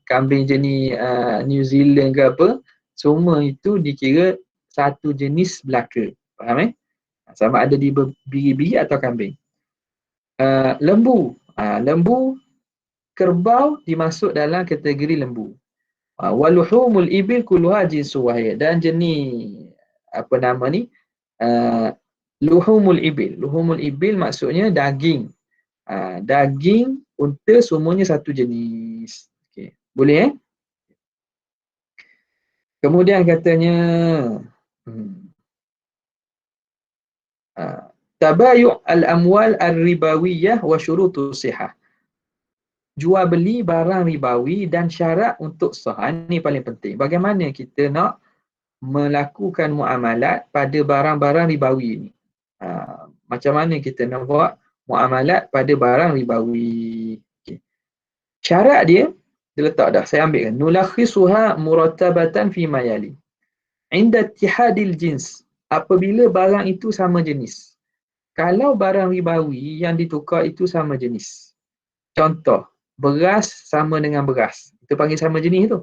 Speaker 1: kambing jenis New Zealand ke apa, semua itu dikira satu jenis belaka. Faham sama ada di biri-biri atau kambing. Lembu, kerbau dimasuk dalam kategori lembu. Waluhumul ibil kulluha jinsu wahid. Dan jenis apa nama ni, luhumul ibil maksudnya daging. Daging unta semuanya satu jenis. Okay. Boleh Kemudian katanya tabayu' al-amwal ar-ribawiyah wa syurutus sihah. Jual beli barang ribawi dan syarat untuk sah. Ini paling penting. Bagaimana kita nak melakukan muamalat pada barang-barang ribawi ini? Macam mana kita nak buat muamalat pada barang ribawi? Okay. Syarat dia letak dah. Saya ambilkan. Nulakhisuha murattabatan fi mayali. Inda ittihadil jins. Apabila barang itu sama jenis. Kalau barang ribawi yang ditukar itu sama jenis. Contoh, beras sama dengan beras. Itu panggil sama jenis tu.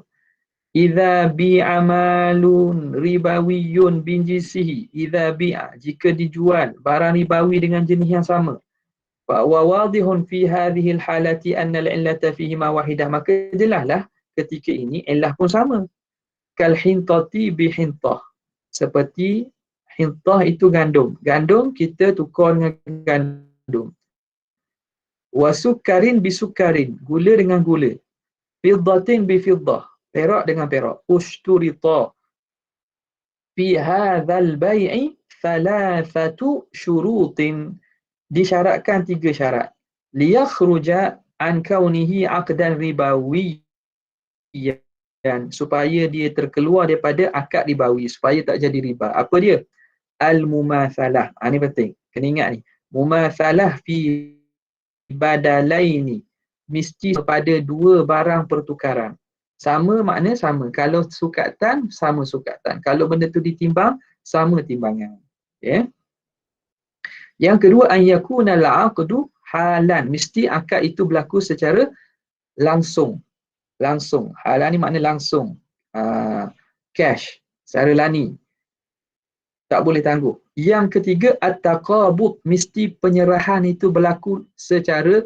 Speaker 1: Idza bi'amalun ribawiyun bin jinsihi. Idza bi'a, jika dijual barang ribawi dengan jenis yang sama. Wa wadihun fi hadhihi al-halati anna al-illata fihi ma wahidah. Maka jelaslah ketika ini illah pun sama. Kal hintati bi hintah. Seperti hintah itu gandum. Gandum kita tukar dengan gandum. Wasukarin bisukarin, gula dengan gula. Fiddatin bifiddah, perak dengan perak. Ushturita fi hadzal bai'i thalathatu syurutin. Disyaratkan 3 syarat. Liyakhruja an kaunihi aqdan ribawiyyan, supaya dia terkeluar daripada akad ribawi, supaya tak jadi riba. Apa dia? Al-mumathalah. Ini penting. Kena ingat ni. Mumathalah fi badalaini, mesti pada 2 barang pertukaran. Sama makna sama. Kalau sukatan, sama sukatan. Kalau benda tu ditimbang, sama timbangan. Okay. Yang kedua, an yakuna al-aqdu halan. Mesti akad itu berlaku secara langsung. Halan ni makna langsung. Cash, secara lani. Tak boleh tangguh. Yang ketiga, at-taqabud. Mesti penyerahan itu berlaku secara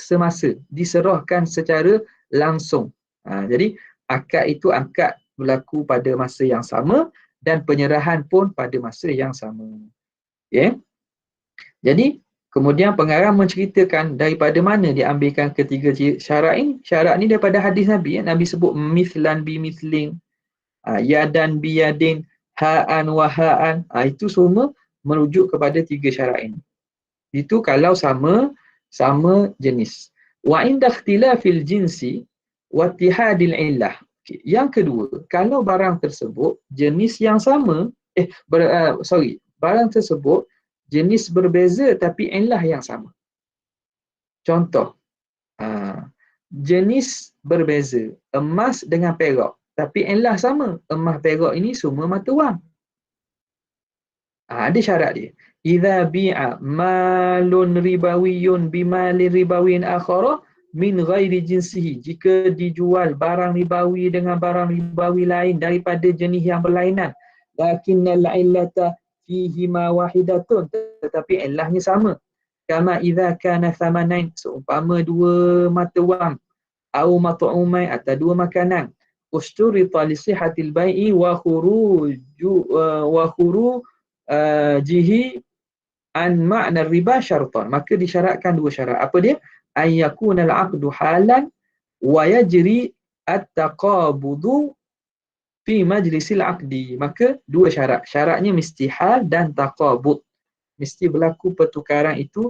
Speaker 1: semasa. Diserahkan secara langsung. Jadi, akad itu akad berlaku pada masa yang sama dan penyerahan pun pada masa yang sama. Okay. Jadi, Kemudian pengarang menceritakan daripada mana diambilkan ketiga syarat ini. Syarat ni daripada hadis Nabi. Nabi sebut mithlan bi mithlin, yadan bi yadin, ha'an wa ha'an. Itu semua merujuk kepada tiga syarat ini. Itu kalau sama jenis. Wa inda ikhtilafil jinsi wa ittihadil illah. Yang kedua, kalau barang tersebut jenis yang sama, barang tersebut jenis berbeza tapi illah yang sama. Contoh, jenis berbeza, emas dengan perak, tapi illah sama. Emas perak ini semua mata wang. Ada syarat dia. Idza bi'a malun ribawiyyun bimalin ribawiyyin akhara min ghairi jinsihi. Jika dijual barang ribawi dengan barang ribawi lain daripada jenis yang berlainan, lakinnal illata fihi ma wahidatun, tetapi illahnya sama. Kama idza kana thamanain, seumpama dua mata wang, au mat'umai atau dua makanan, usturita li sihhatil bai'i wa jihi an makna riba syartan. Maka disyaratkan dua syarat. Apa dia? Ayyakuna al-aqdu halan wa yajri at-taqabudu fi majlisil aqdi. Maka dua syarat. Syaratnya mesti hal dan taqabud. Mesti berlaku pertukaran itu,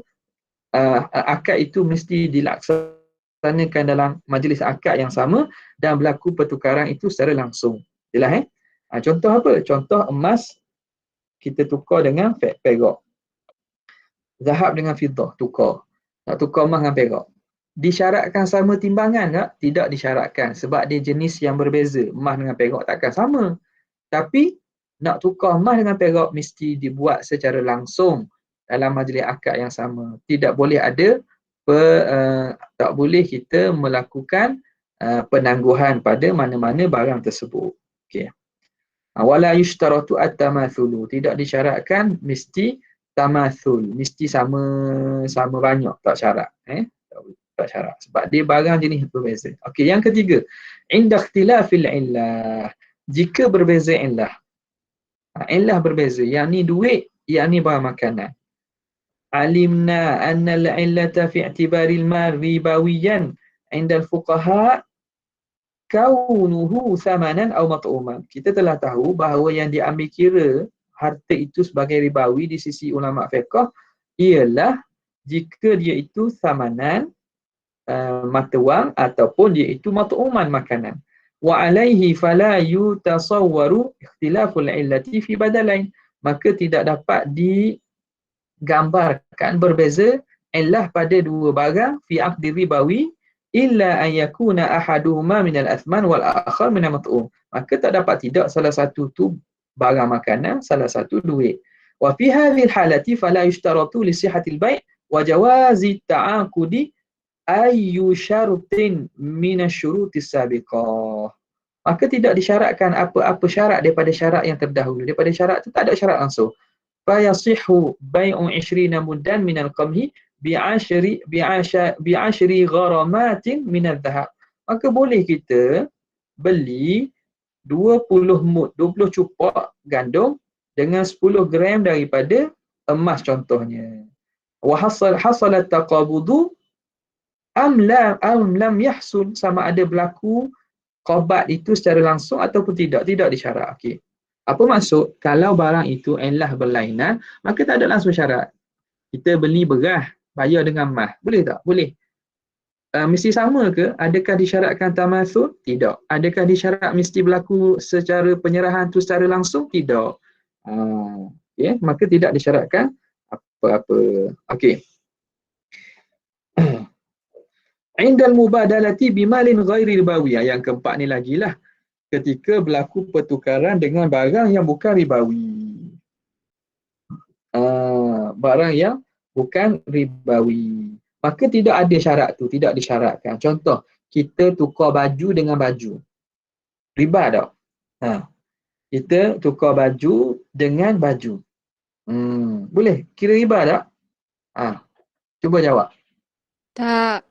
Speaker 1: akad itu mesti dilaksanakan dalam majlis akad yang sama dan berlaku pertukaran itu secara langsung. Jelas contoh apa? Contoh emas kita tukar dengan perak. Zahab dengan fiddah, tukar. Nak tukar emas dengan perak. Disyaratkan sama timbangan tak? Tidak disyaratkan sebab dia jenis yang berbeza. Emas dengan perak takkan sama. Tapi nak tukar emas dengan perak mesti dibuat secara langsung dalam majlis akad yang sama. Tidak boleh ada tak boleh kita melakukan penangguhan pada mana-mana barang tersebut. Okey. Wala yushtaratu at-tamathulu. Tidak disyaratkan mesti tamathul, mesti sama banyak, tak syarat. Tak syarat sebab dia barang jenis berbeza. Okey, yang ketiga, inda ikhtilafil illah. Jika berbeza illah. Illah berbeza, yang ni duit, yang ni barang makanan. Alimna anna al-illata fi i'tibaril mal ribawiyan inda al-fuqaha kaunuhu thamanan aw mat'uman. Kita telah tahu bahawa yang diambil kira harta itu sebagai ribawi di sisi ulama fiqh ialah jika dia itu thamanan, mata wang, ataupun dia itu mat'uman, makanan. Wa alaihi fala yutasawwaru ikhtilaful illati fi badalain. Maka tidak dapat digambarkan berbeza illah pada dua barang fi aqdi ribawi illa an yakuna ahaduhuma min al-athman wal akhar min al-mat'um. Maka tak dapat tidak salah satu tu barang makanan, salah satu duit. Wa fi hadhihi al-halati fala yushtaratu li sihhatil bai' wa jawazi ta'aqudi ayyu syartin min asy-syurutis sabiqah. Maka tidak disyaratkan apa-apa syarat daripada syarat yang terdahulu. Daripada syarat itu tak ada syarat langsung. Fa yasihhu bai'u 20 muddan min al-qamhi bi'ashri gharamatin min al-dhahab. Maka boleh kita beli 20 mud, 20 cupak gandum dengan 10 gram daripada emas contohnya. Wa hasalat taqabudu am lam yahsul, sama ada berlaku qabat itu secara langsung ataupun tidak disyarat. Okey. Apa maksud? Kalau barang itu illah berlainan, maka tak ada langsung syarat. Kita beli beras, bayar dengan emas. Boleh tak? Boleh. Mesti sama ke? Adakah disyaratkan tamathul? Tidak. Adakah disyarat mesti berlaku secara penyerahan tu secara langsung? Tidak. Okay. Maka tidak disyaratkan apa-apa. Okey. Indal mubadalati bimalin ghairi ribawiyah. Yang keempat ni lagi lah. Ketika berlaku pertukaran dengan barang yang bukan ribawi. Barang yang bukan ribawi. Maka tidak ada syarat tu, tidak disyaratkan. Contoh, kita tukar baju dengan baju. Riba tak? Kita tukar baju dengan baju. Boleh? Kira riba tak? Cuba jawab.
Speaker 4: Tak.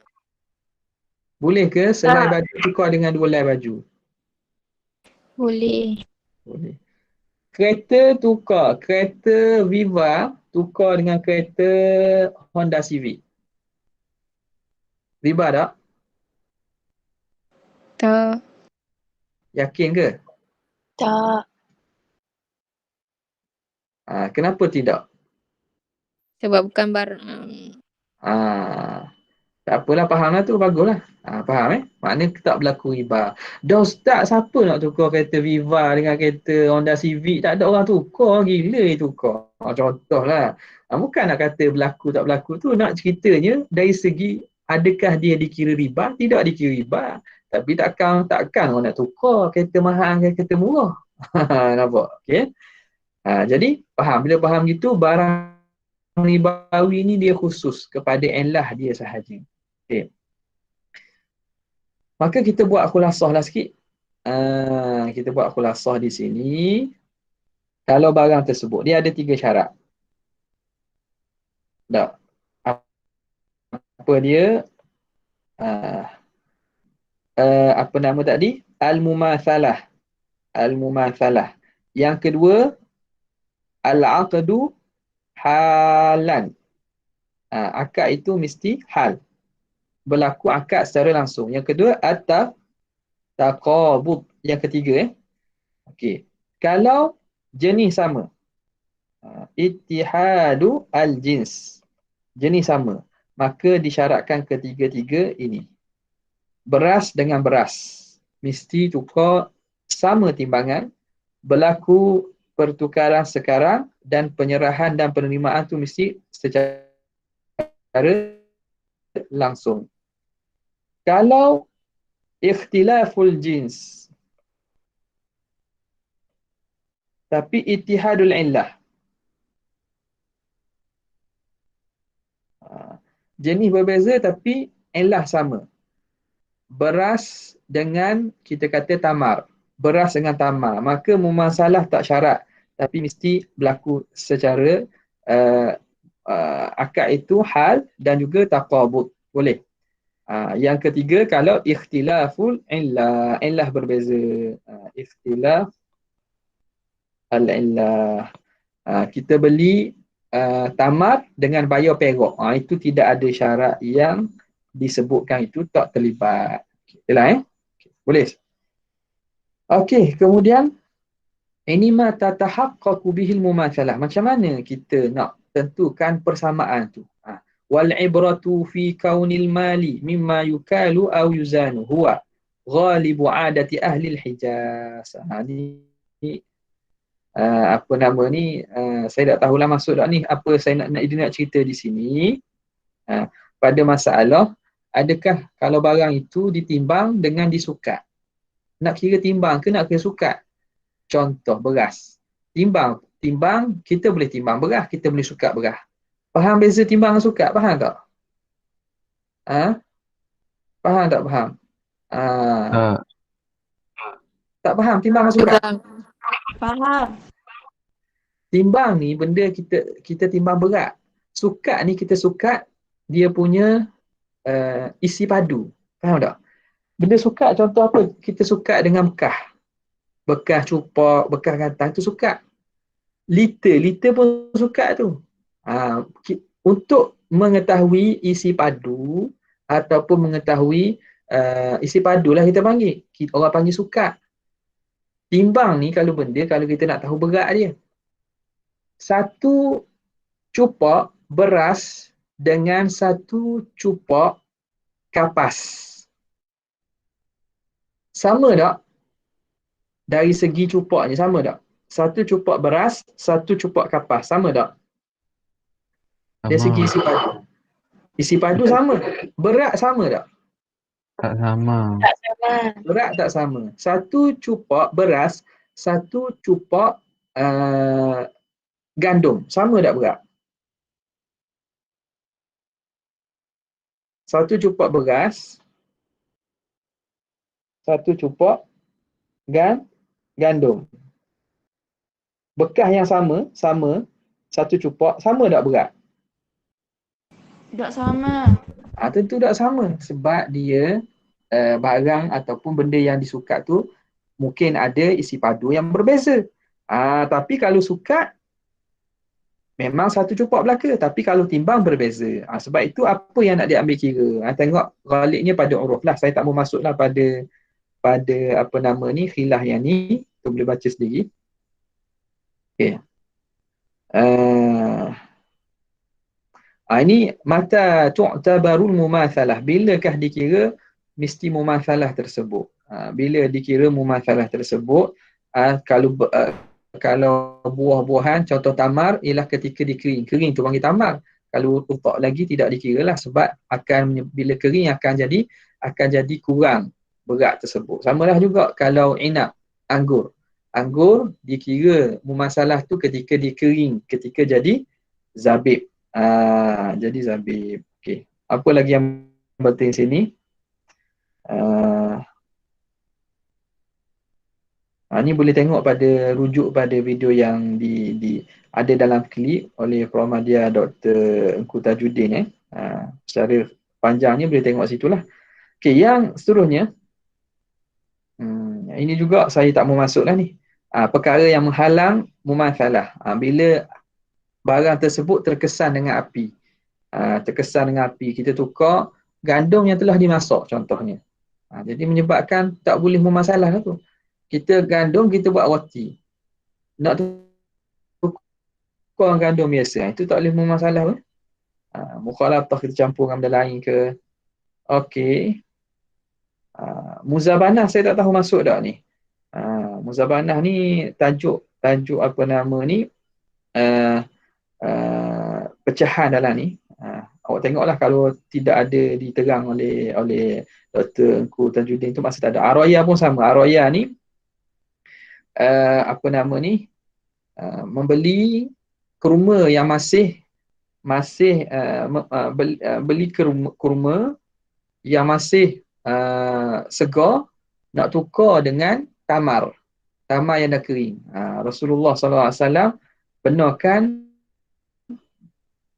Speaker 1: Boleh ke selai baju tukar dengan dua helai baju?
Speaker 4: Boleh.
Speaker 1: Boleh. Kereta tukar, kereta Viva tukar dengan kereta Honda Civic. Riba tak?
Speaker 4: Tak.
Speaker 1: Yakin ke?
Speaker 4: Tak.
Speaker 1: Kenapa tidak?
Speaker 4: Sebab bukan barang.
Speaker 1: Tak apalah, faham lah tu, baguslah. Faham Maknanya tak berlaku riba. Dah ustaz, siapa nak tukar kereta Viva dengan kereta Honda Civic? Tak ada orang tukar, gila tukar. Contohlah. Bukan nak kata berlaku tak berlaku tu, nak ceritanya dari segi adakah dia dikira riba? Tidak dikira riba. Tapi takkan orang nak tukar kereta mahal dengan kereta murah. Nampak? Okay? Jadi faham, bila faham gitu, barang ribawi ni dia khusus kepada enlah dia sahaja. Okay. Maka kita buat khulasah lah sikit. Kita buat khulasah di sini. Kalau barang tersebut, dia ada 3 syarat. Tak? Apa dia? Apa nama tadi? Al-mumathalah. Al-mumathalah. Yang kedua, al-aqdu halan. Akad itu mesti hal. Berlaku akad secara langsung. Yang kedua, at-taqabud. Yang ketiga, okey. Kalau jenis sama, ittihadu al-jins, jenis sama, maka disyaratkan ketiga-tiga ini. Beras dengan beras mesti tukar sama timbangan, berlaku pertukaran sekarang, dan penyerahan dan penerimaan tu mesti secara langsung. Kalau ikhtilaful jins tapi ittihadul illah, jenis berbeza tapi illah sama. Beras dengan kita kata tamar, beras dengan tamar, maka mumasalah tak syarat, tapi mesti berlaku secara akad itu hal dan juga taqabud, boleh. Yang ketiga, kalau ikhtilaful illah berbeza. Ikhtilaf al-illah. Kita beli tamar dengan bayar perak. Itu tidak ada syarat yang disebutkan, itu tak terlibat. Yalah, boleh. Okey, kemudian ini ma tatahaqqaqu bihil mumatsalah. Macam mana kita nak tentukan persamaan tu? Wal ibratu fi kaunil mali mimma yukalu aw yuzanu huwa ghalibu adati ahli al-Hijaz. Apa nama ni, saya tak tahulah maksud tak ni, apa saya nak cerita di sini. Pada masalah, adakah kalau barang itu ditimbang dengan disukat? Nak kira timbang ke nak kira sukat? Contoh beras. Timbang, kita boleh timbang beras, kita boleh sukat beras. Faham beza timbang dan sukat? Faham tak? Faham tak faham? Tak faham timbang dan sukat?
Speaker 4: Faham.
Speaker 1: Timbang ni benda kita timbang berat. Sukat ni kita sukat dia punya isi padu. Faham tak? Benda sukat contoh apa? Kita sukat dengan bekas cupak, bekas kantang, tu sukat. Liter pun sukat tu. Untuk mengetahui isi padu ataupun mengetahui isi padu lah kita panggil. Orang panggil sukat. Timbang ni kalau kita nak tahu berat dia. Satu cupak beras dengan satu cupak kapas. Sama tak? Dari segi cupaknya sama tak? Satu cupak beras, satu cupak kapas, sama tak? Dari segi isi padu. Isi padu sama. Berat sama tak?
Speaker 3: Tak sama.
Speaker 4: Tak sama.
Speaker 1: Berat tak sama. Satu cupak beras, satu cupak gandum, sama tak berat? Satu cupak beras, satu cupak gandum. Bekas yang sama, satu cupak, sama tak berat?
Speaker 4: Tak sama.
Speaker 1: Tentu tak sama sebab dia barang ataupun benda yang disukat tu mungkin ada isi padu yang berbeza. Tapi kalau sukat memang satu cupak belaka, tapi kalau timbang berbeza. Sebab itu apa yang nak diambil kira? Tengok galiknya pada uruf lah. Saya tak mau masuklah pada apa nama ni, khilaf yang ni. Tu boleh baca sendiri. Okey. Ini mata tu'tabarul mumathalah. Bilakah dikira mesti mumathalah tersebut? Bila dikira mumathalah tersebut, kalau buah-buahan, contoh tamar, ialah ketika dikering. Kering tu panggil tamar. Kalau utak lagi tidak dikira lah, sebab bila kering akan jadi kurang berat tersebut. Samalah juga kalau inab, anggur. Anggur dikira mumasalah tu ketika dikering, ketika jadi zabib. Jadi zabib. Okey. Apa lagi yang penting sini? Ni boleh tengok pada rujuk pada video yang ada dalam klip oleh Prof. Dr. Engku Tajuddin. Secara panjangnya boleh tengok situlah. Okey, yang seterusnya, ini juga saya tak mau masuklah ni. Perkara yang menghalang mumatsalah. Bila barang tersebut terkesan dengan api. Terkesan dengan api, kita tukar gandum yang telah dimasak contohnya. Jadi menyebabkan tak boleh mumatsalah lah tu. Kita gandum, kita buat roti. Nak tukar gandum biasa, itu tak boleh bermasalah pun. Mukhalatah kita campur dengan benda lain ke. Okey. Muzabanah saya tak tahu masuk tak ni. Muzabanah ni tajuk apa nama ni, pecahan dalam ni. Awak tengoklah kalau tidak ada diterang oleh Dr. Engku Tajuddin tu, masih tak ada. Araya pun sama. Araya ni apa nama ni, membeli kurma yang masih beli kurma yang masih segar, nak tukar dengan tamar yang dah kering. Rasulullah SAW benarkan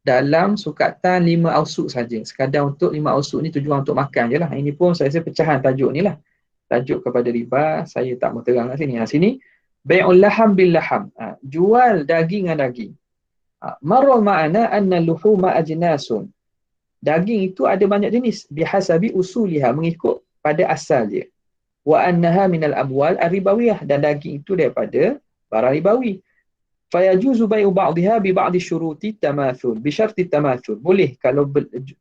Speaker 1: dalam sukatan 5 ausuk saja, sekadar untuk 5 ausuk ni tujuan untuk makan je lah. Ini pun saya rasa pecahan tajuk ni lah, tajuk kepada riba. Saya tak mau terang kat sini. Sini bai'ul laham bil laham, jual daging dengan daging. Marra ma'ana anna luhuma ajnasun, daging itu ada banyak jenis, bihasabi usuliha, mengikut pada asal dia. Wa annaha minal amwal ar-ribawiyah, dan daging itu daripada barang ribawi. Fayajuzu bai'u ba'dihha bi ba'di syuruti tamathul, bi syarti tamathul. Boleh kalau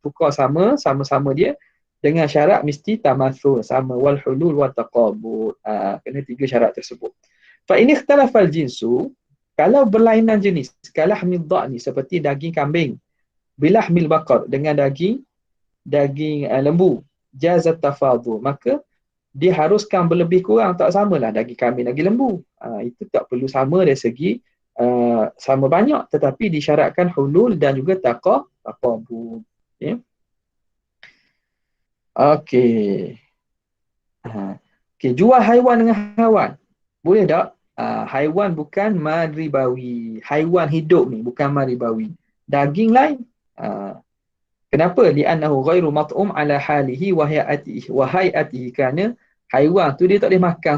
Speaker 1: tukar sama-sama dia dengan syarat mesti tamathul, sama, wal hulul wa taqabul. Kena 3 syarat tersebut. Fa in ikhtalafal jinsu, kalau berlainan jenis, kalahmil dha'ni, seperti daging kambing, bilahmil baqar, dengan daging lembu, jazat tafadhu, maka diharuskan berlebih kurang, tak samalah daging kambing, daging lembu. Itu tak perlu sama dari segi sama banyak, tetapi disyaratkan hulul dan juga taqabul. Okay. Okey, jual haiwan dengan haiwan. Boleh tak? Haiwan bukan maribawi. Haiwan hidup ni bukan maribawi. Daging lain. Kenapa? Li'annahu ghairu mat'um ala halihi wa hayatihi. Kerana haiwan tu dia tak boleh makan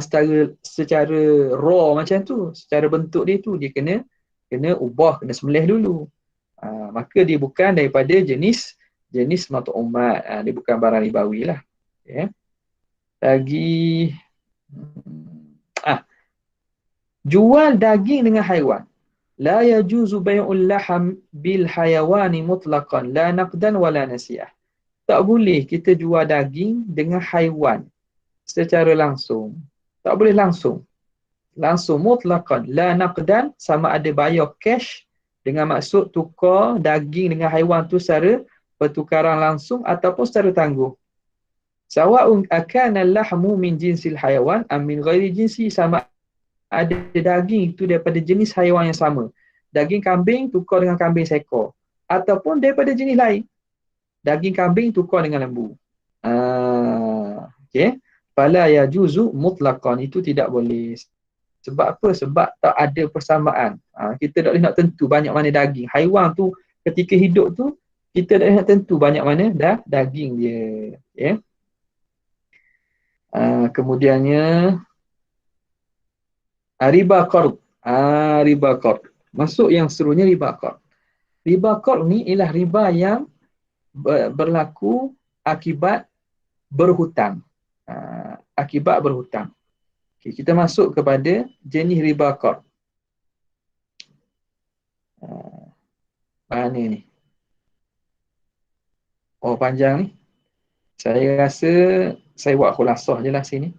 Speaker 1: secara raw macam tu. Secara bentuk dia tu, dia kena ubah, kena sembelih dulu. Maka dia bukan daripada jenis mat'umat. Dia bukan barang ribawi lah. Okay. Lagi jual daging dengan haiwan. La yajuzu bai'ul laham bil hayawani mutlaqan, la naqdan wala nasiyah. Tak boleh kita jual daging dengan haiwan secara langsung. Tak boleh langsung mutlaqan, la naqdan, sama ada bayar cash dengan maksud tukar daging dengan haiwan tu secara pertukaran langsung ataupun secara tangguh. Sawa'un akana lahmu min jinsil hayawan am min ghairi jinsi, sama ada daging itu daripada jenis haiwan yang sama. Daging kambing tukar dengan kambing seekor, ataupun daripada jenis lain. Daging kambing tukar dengan lembu. Okey. Fala yajuzu mutlaqan, itu tidak boleh. Sebab apa? Sebab tak ada persamaan. Kita tak boleh nak tentu banyak mana daging. Haiwan tu ketika hidup tu, kita tak boleh nak tentu banyak mana daging dia. Okay. Kemudiannya riba qard. Riba qard. Masuk yang seterusnya riba qard. Riba qard ni ialah riba yang berlaku akibat berhutang. Akibat berhutang. Okay, kita masuk kepada jenis riba qard. Mana ni? Oh, panjang ni. Saya rasa saya buat khulasah je lah sini.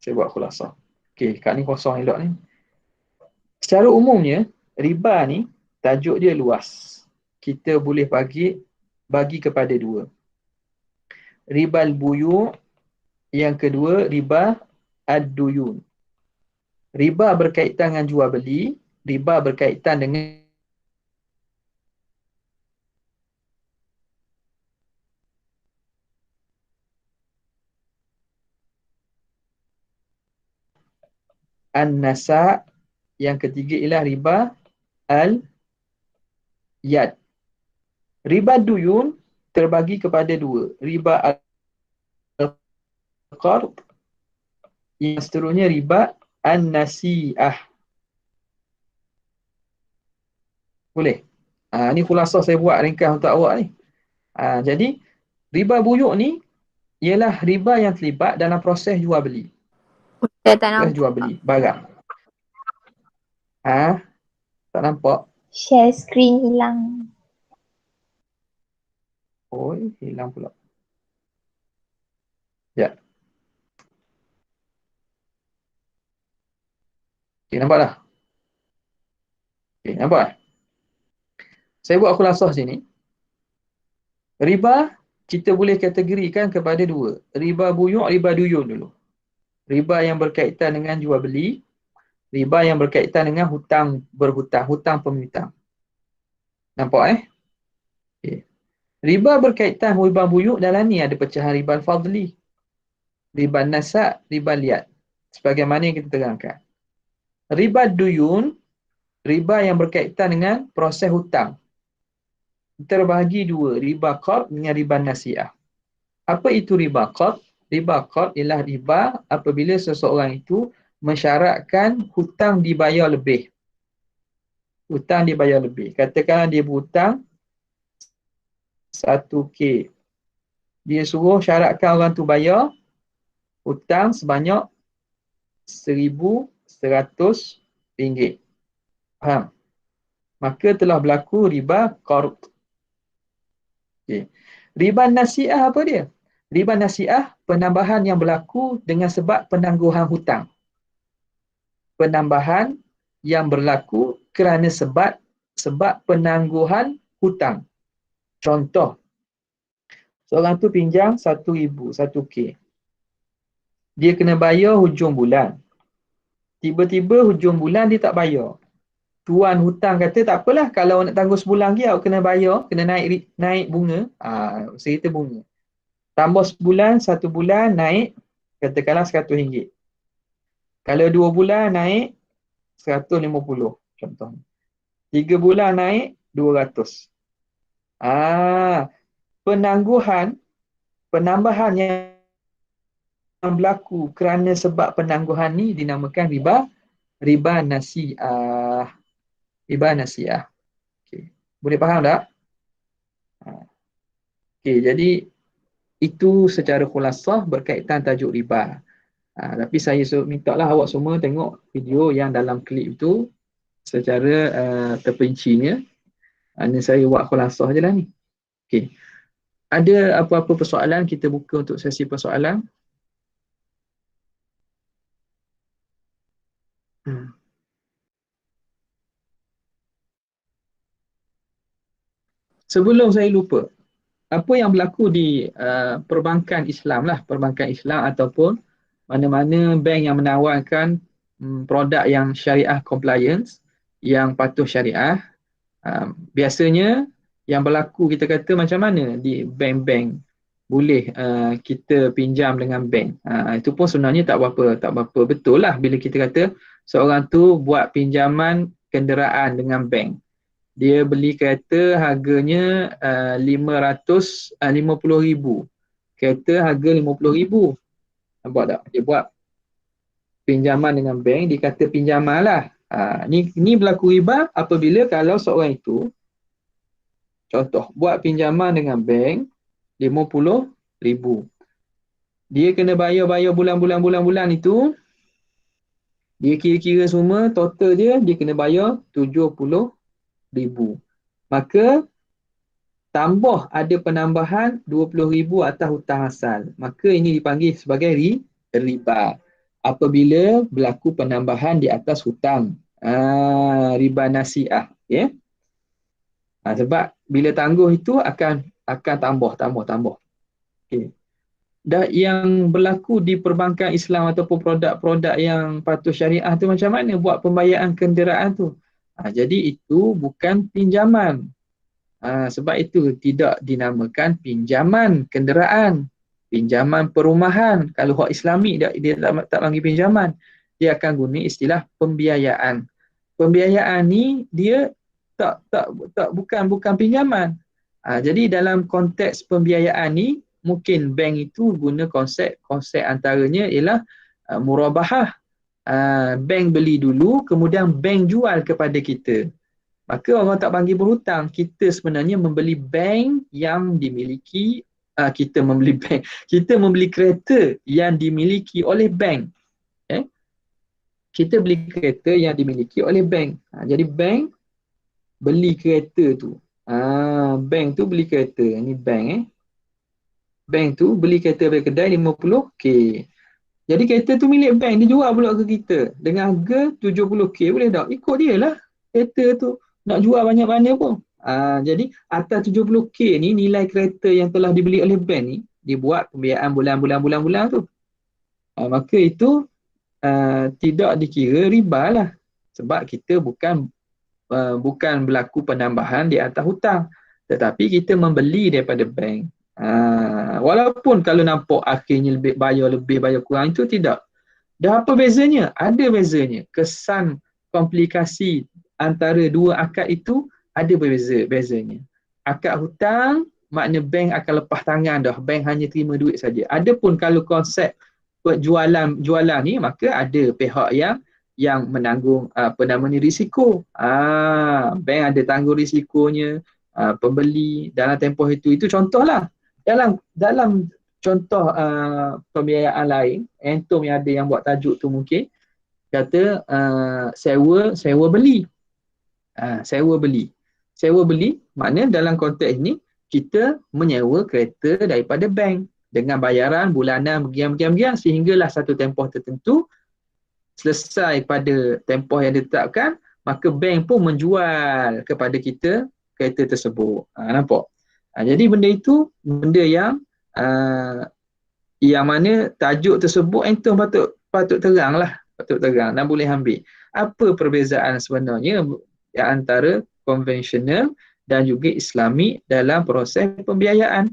Speaker 1: Saya buat khulasah. Okey, kat ni kosong elok ni. Secara umumnya, riba ni tajuk dia luas. Kita boleh bagi kepada dua. Riba al-buyu', yang kedua riba ad-duyun. Riba berkaitan dengan jual beli, riba berkaitan dengan an-nasa', yang ketiga ialah riba al-yad. Riba duyun terbagi kepada dua. Riba al-qard, yang seterusnya riba an-nasi'ah. Boleh? Ni khulasah saya buat ringkas untuk awak ni. Jadi, riba buyuk ni ialah riba yang terlibat dalam proses jual beli. Proses jual beli barang. Tak nampak?
Speaker 4: Share screen hilang.
Speaker 1: Oh, hilang pula. Ya. Okay, nampak dah? Okay, nampak? Saya buat khulasah sini. Riba kita boleh kategorikan kepada dua. Riba buyuk, riba duyun dulu. Riba yang berkaitan dengan jual beli, riba yang berkaitan dengan hutang berhutang, hutang piutang. Nampak Okay. Riba berkaitan riba buyuk dalam ni ada pecahan riba al-fadli, riba nasa', riba liat. Sebagaimana yang kita terangkan. Riba duyun, riba yang berkaitan dengan proses hutang. Terbahagi dua, riba qard dengan riba nasi'ah. Apa itu riba qard? Riba qard ialah riba apabila seseorang itu mensyaratkan hutang dibayar lebih. Hutang dibayar lebih. Katakanlah dia berhutang 1K. Dia suruh syaratkan orang tu bayar hutang sebanyak RM1,100. Faham? Maka telah berlaku riba qard. Okay. Riba nasi'ah apa dia? Riba nasi'ah penambahan yang berlaku dengan sebab penangguhan hutang. Penambahan yang berlaku kerana sebab penangguhan hutang. Contoh, seorang tu pinjam 1,000, 1K. Dia kena bayar hujung bulan. Tiba-tiba hujung bulan dia tak bayar. Tuan hutang kata tak apalah, kalau nak tangguh sebulan lagi awak kena bayar, kena naik bunga. Cerita bunga. Tambah sebulan, 1 bulan naik katakanlah RM100. Kalau 2 bulan naik RM150 contohnya. 3 bulan naik RM200. Penambahan yang berlaku kerana sebab penangguhan ni dinamakan riba nasi'ah. Riba nasi'ah. Okay. Boleh faham tak? Okay, jadi itu secara khulasah berkaitan tajuk riba. Tapi saya minta lah awak semua tengok video yang dalam klip itu secara terperincinya. Ini saya buat khulasah je lah ni. Okay. Ada apa-apa persoalan, kita buka untuk sesi persoalan. Sebelum saya lupa, apa yang berlaku di perbankan Islam lah, perbankan Islam ataupun mana-mana bank yang menawarkan produk yang syariah compliance, yang patuh syariah, biasanya yang berlaku kita kata macam mana di bank-bank boleh kita pinjam dengan bank. Itu pun sebenarnya tak berapa betul lah bila kita kata seorang tu buat pinjaman kenderaan dengan bank. Dia beli kereta harganya RM50,000. Kereta harga RM50,000. Nampak tak? Dia buat pinjaman dengan bank, dia kata pinjaman lah. Ni berlaku riba apabila kalau seorang itu, contoh, buat pinjaman dengan bank 50,000. Dia kena bayar bulan-bulan itu, dia kira-kira semua, total dia kena bayar 70,000. Maka tambah ada penambahan 20,000 atas hutang asal. Maka ini dipanggil sebagai riba. Apabila berlaku penambahan di atas hutang. Riba nasiah. Okay? Sebab bila tangguh itu akan tambah. Okay. Dan yang berlaku di perbankan Islam ataupun produk-produk yang patuh syariah tu macam mana buat pembayaran kenderaan tu? Jadi itu bukan pinjaman. Sebab itu tidak dinamakan pinjaman kenderaan, pinjaman perumahan. Kalau hak Islami dia tak panggil pinjaman, dia akan guna istilah pembiayaan. Pembiayaan ni dia bukan pinjaman. Jadi dalam konteks pembiayaan ni mungkin bank itu guna konsep antaranya ialah murabahah. Bank beli dulu kemudian bank jual kepada kita. Maka orang tak panggil berhutang. Kita sebenarnya membeli bank yang dimiliki, kita membeli kereta yang dimiliki oleh bank. Kita beli kereta yang dimiliki oleh bank. Jadi bank beli kereta tu. Bank tu beli kereta. Ini bank. Bank tu beli kereta dari kedai 50k. Jadi kereta tu milik bank. Dia jual pula ke kita. Dengan harga 70k boleh tak? Ikut dia lah. Kereta tu nak jual banyak-banyak pun. Jadi atas 70k ni nilai kereta yang telah dibeli oleh bank ni dibuat pembiayaan bulan-bulan tu. Maka itu tidak dikira riba lah. Sebab kita bukan berlaku penambahan di atas hutang. Tetapi kita membeli daripada bank. Walaupun kalau nampak akhirnya bayar kurang, itu tidak. Dah apa bezanya? Ada bezanya. Kesan komplikasi antara dua akad itu ada bezanya. Akad hutang makna bank akan lepas tangan dah. Bank hanya terima duit saja. Adapun kalau konsep jualan ni, maka ada pihak yang menanggung risiko. Bank ada tanggung risikonya, pembeli dalam tempoh itu contohlah. Dalam contoh pembiayaan lain, Antum yang ada yang buat tajuk tu mungkin kata sewa beli. Sewa beli makna dalam konteks ini kita menyewa kereta daripada bank dengan bayaran bulanan begian sehinggalah satu tempoh tertentu selesai pada tempoh yang ditetapkan, maka bank pun menjual kepada kita kereta tersebut. Nampak? Jadi benda itu benda yang mana tajuk tersebut Antum patut terang dan boleh ambil. Apa perbezaan sebenarnya antara konvensional dan juga Islami dalam proses pembiayaan?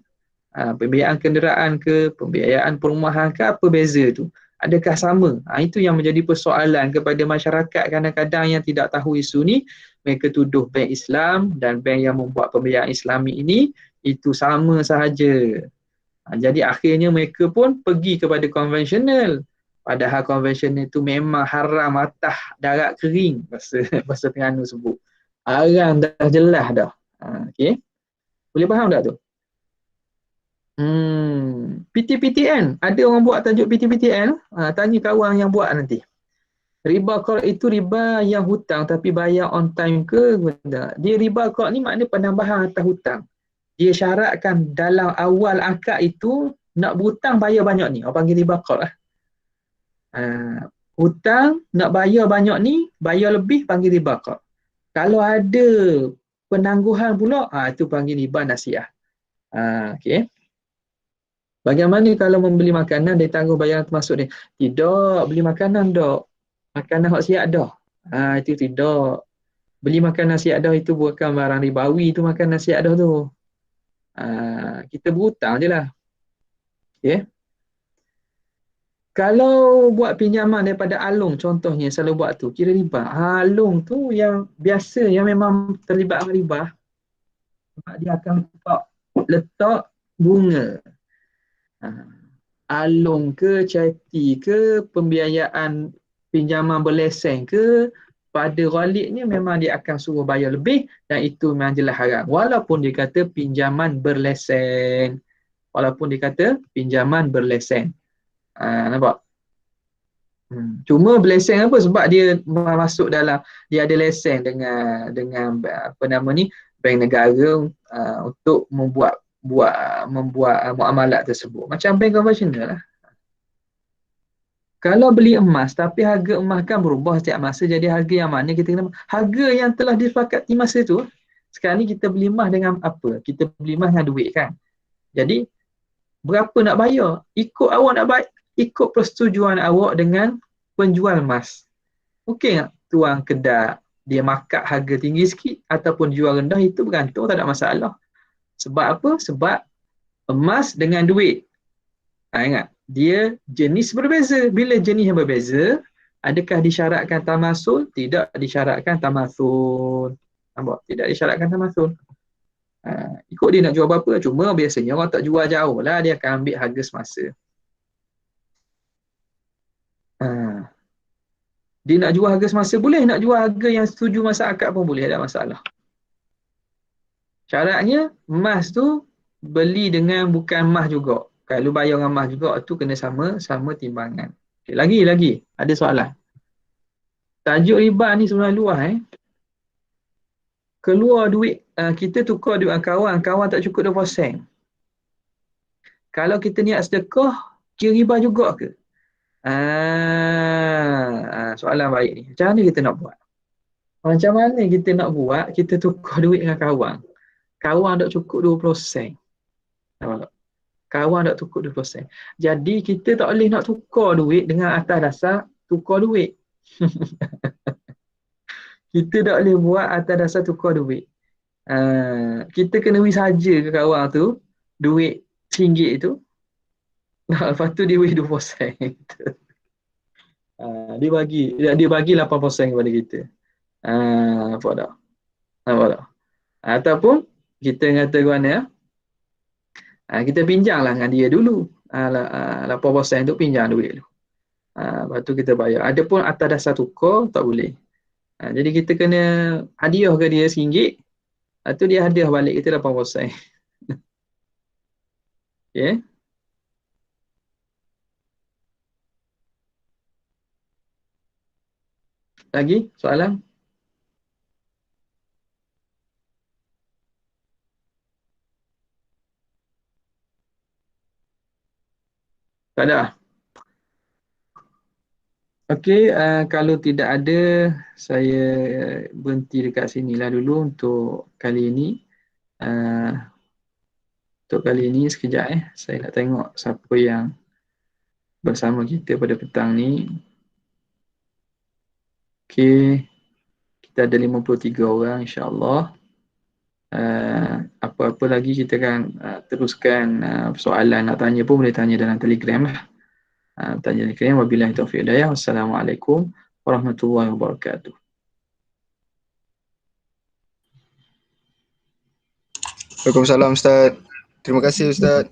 Speaker 1: Pembiayaan kenderaan ke, pembiayaan perumahan ke, apa beza tu? Adakah sama? Itu yang menjadi persoalan kepada masyarakat kadang-kadang yang tidak tahu isu ni. Mereka tuduh bank Islam dan bank yang membuat pembiayaan Islami ini itu sama sahaja. Jadi akhirnya mereka pun pergi kepada konvensional. Padahal konvensional itu memang haram atas darat kering bahasa Terengganu sebut. Haram dah jelas dah. Okey. Boleh faham tak tu? PTPTN. Ada orang buat tajuk PTPTN. Tanya kawan yang buat nanti. Riba qard itu riba yang hutang tapi bayar on time ke? Dia riba qard ni makna penambahan atas hutang. Dia syaratkan dalam awal akad itu nak berhutang bayar banyak ni. Orang panggil riba qard lah. Hutang nak bayar banyak ni, bayar lebih panggil riba qard. Kalau ada penangguhan pula, itu panggil riba nasiah. Okey. Bagaimana kalau membeli makanan dia tangguh bayaran termasuk dia? Tidak, beli makanan tak. Makanan hak siap dah. Itu tidak. Beli makanan siap dah itu bukan barang ribawi tu, makanan siap dah tu. Kita berhutang je lah. Okay. Kalau buat pinjaman daripada alung contohnya selalu buat tu, kira riba. Alung tu yang biasa yang memang terlibat dengan riba. Sebab dia akan letak bunga. Alung ke, cati ke, pembiayaan pinjaman berlesen ke, pada ghalib ni memang dia akan suruh bayar lebih dan itu memang jelas haram. Walaupun dia kata pinjaman berlesen. Walaupun dia kata pinjaman berlesen. Nampak? Cuma berlesen apa? Sebab dia masuk dalam, dia ada lesen dengan apa nama ni, bank negara untuk membuat muamalat tersebut. Macam bank konvensional lah. Kalau beli emas tapi harga emas kan berubah setiap masa, jadi harga yang mana kita kena, harga yang telah disepakati masa tu. Sekarang ni kita beli emas dengan apa? Kita beli emas dengan duit kan. Jadi berapa nak bayar? Ikut awak nak bayar, ikut persetujuan awak dengan penjual emas. Okey tak tuan kedai dia markup harga tinggi sikit ataupun jual rendah, itu bergantung, tak ada masalah. Sebab apa? Sebab emas dengan duit, ingat, dia jenis berbeza. Bila jenis yang berbeza, adakah disyaratkan tamasul? Tidak disyaratkan tamasul. Nampak? Tidak disyaratkan tamasul. Ikut dia nak jual berapa. Cuma biasanya orang tak jual jauh lah, dia akan ambil harga semasa. Dia nak jual harga semasa boleh, nak jual harga yang setuju masa akad pun boleh, tak ada masalah. Syaratnya emas tu beli dengan bukan emas juga. Kalau bayar dengan emas juga tu kena sama timbangan. Okay, lagi ada soalan. Tajuk riba ni sebenarnya luas Keluar duit, kita tukar duit dengan kawan tak cukup 20%. Kalau kita niat sedekah, kira riba juga ke? Soalan baik ni. Macam mana kita nak buat? Macam mana kita nak buat? Kita tukar duit dengan kawan. Kawan tak cukup 20%. Kawan tak cukup 20%. Jadi kita tak boleh nak tukar duit dengan atas dasar tukar duit. Kita tak boleh buat atas dasar tukar duit. Kita kena beri saja ke kawan tu duit RM1 tu. Lepas tu dia beri 2%. Dia bagi 8% kepada kita. Nampak tak? Ataupun kita kata ke mana? Kita pinjamlah dengan dia dulu. 8% tu pinjam duit dulu. Lepas tu kita bayar. Adapun atas dasar tukar tak boleh. Jadi kita kena hadiah ke dia RM1. Lepas tu dia hadiah balik kita 8%. Okay. Lagi soalan? Tak ada? Okey, kalau tidak ada, saya berhenti dekat sinilah dulu untuk kali ini. Untuk kali ini sekejap saya nak tengok siapa yang bersama kita pada petang ni. Okey, kita ada 53 orang insya-Allah. Apa-apa lagi kita akan teruskan. Soalan nak tanya pun boleh tanya dalam Telegram lah. Tanya Telegram. Wabillahi taufiq hidayah. Wassalamualaikum warahmatullahi wabarakatuh.
Speaker 5: Waalaikumsalam Ustaz. Terima kasih Ustaz.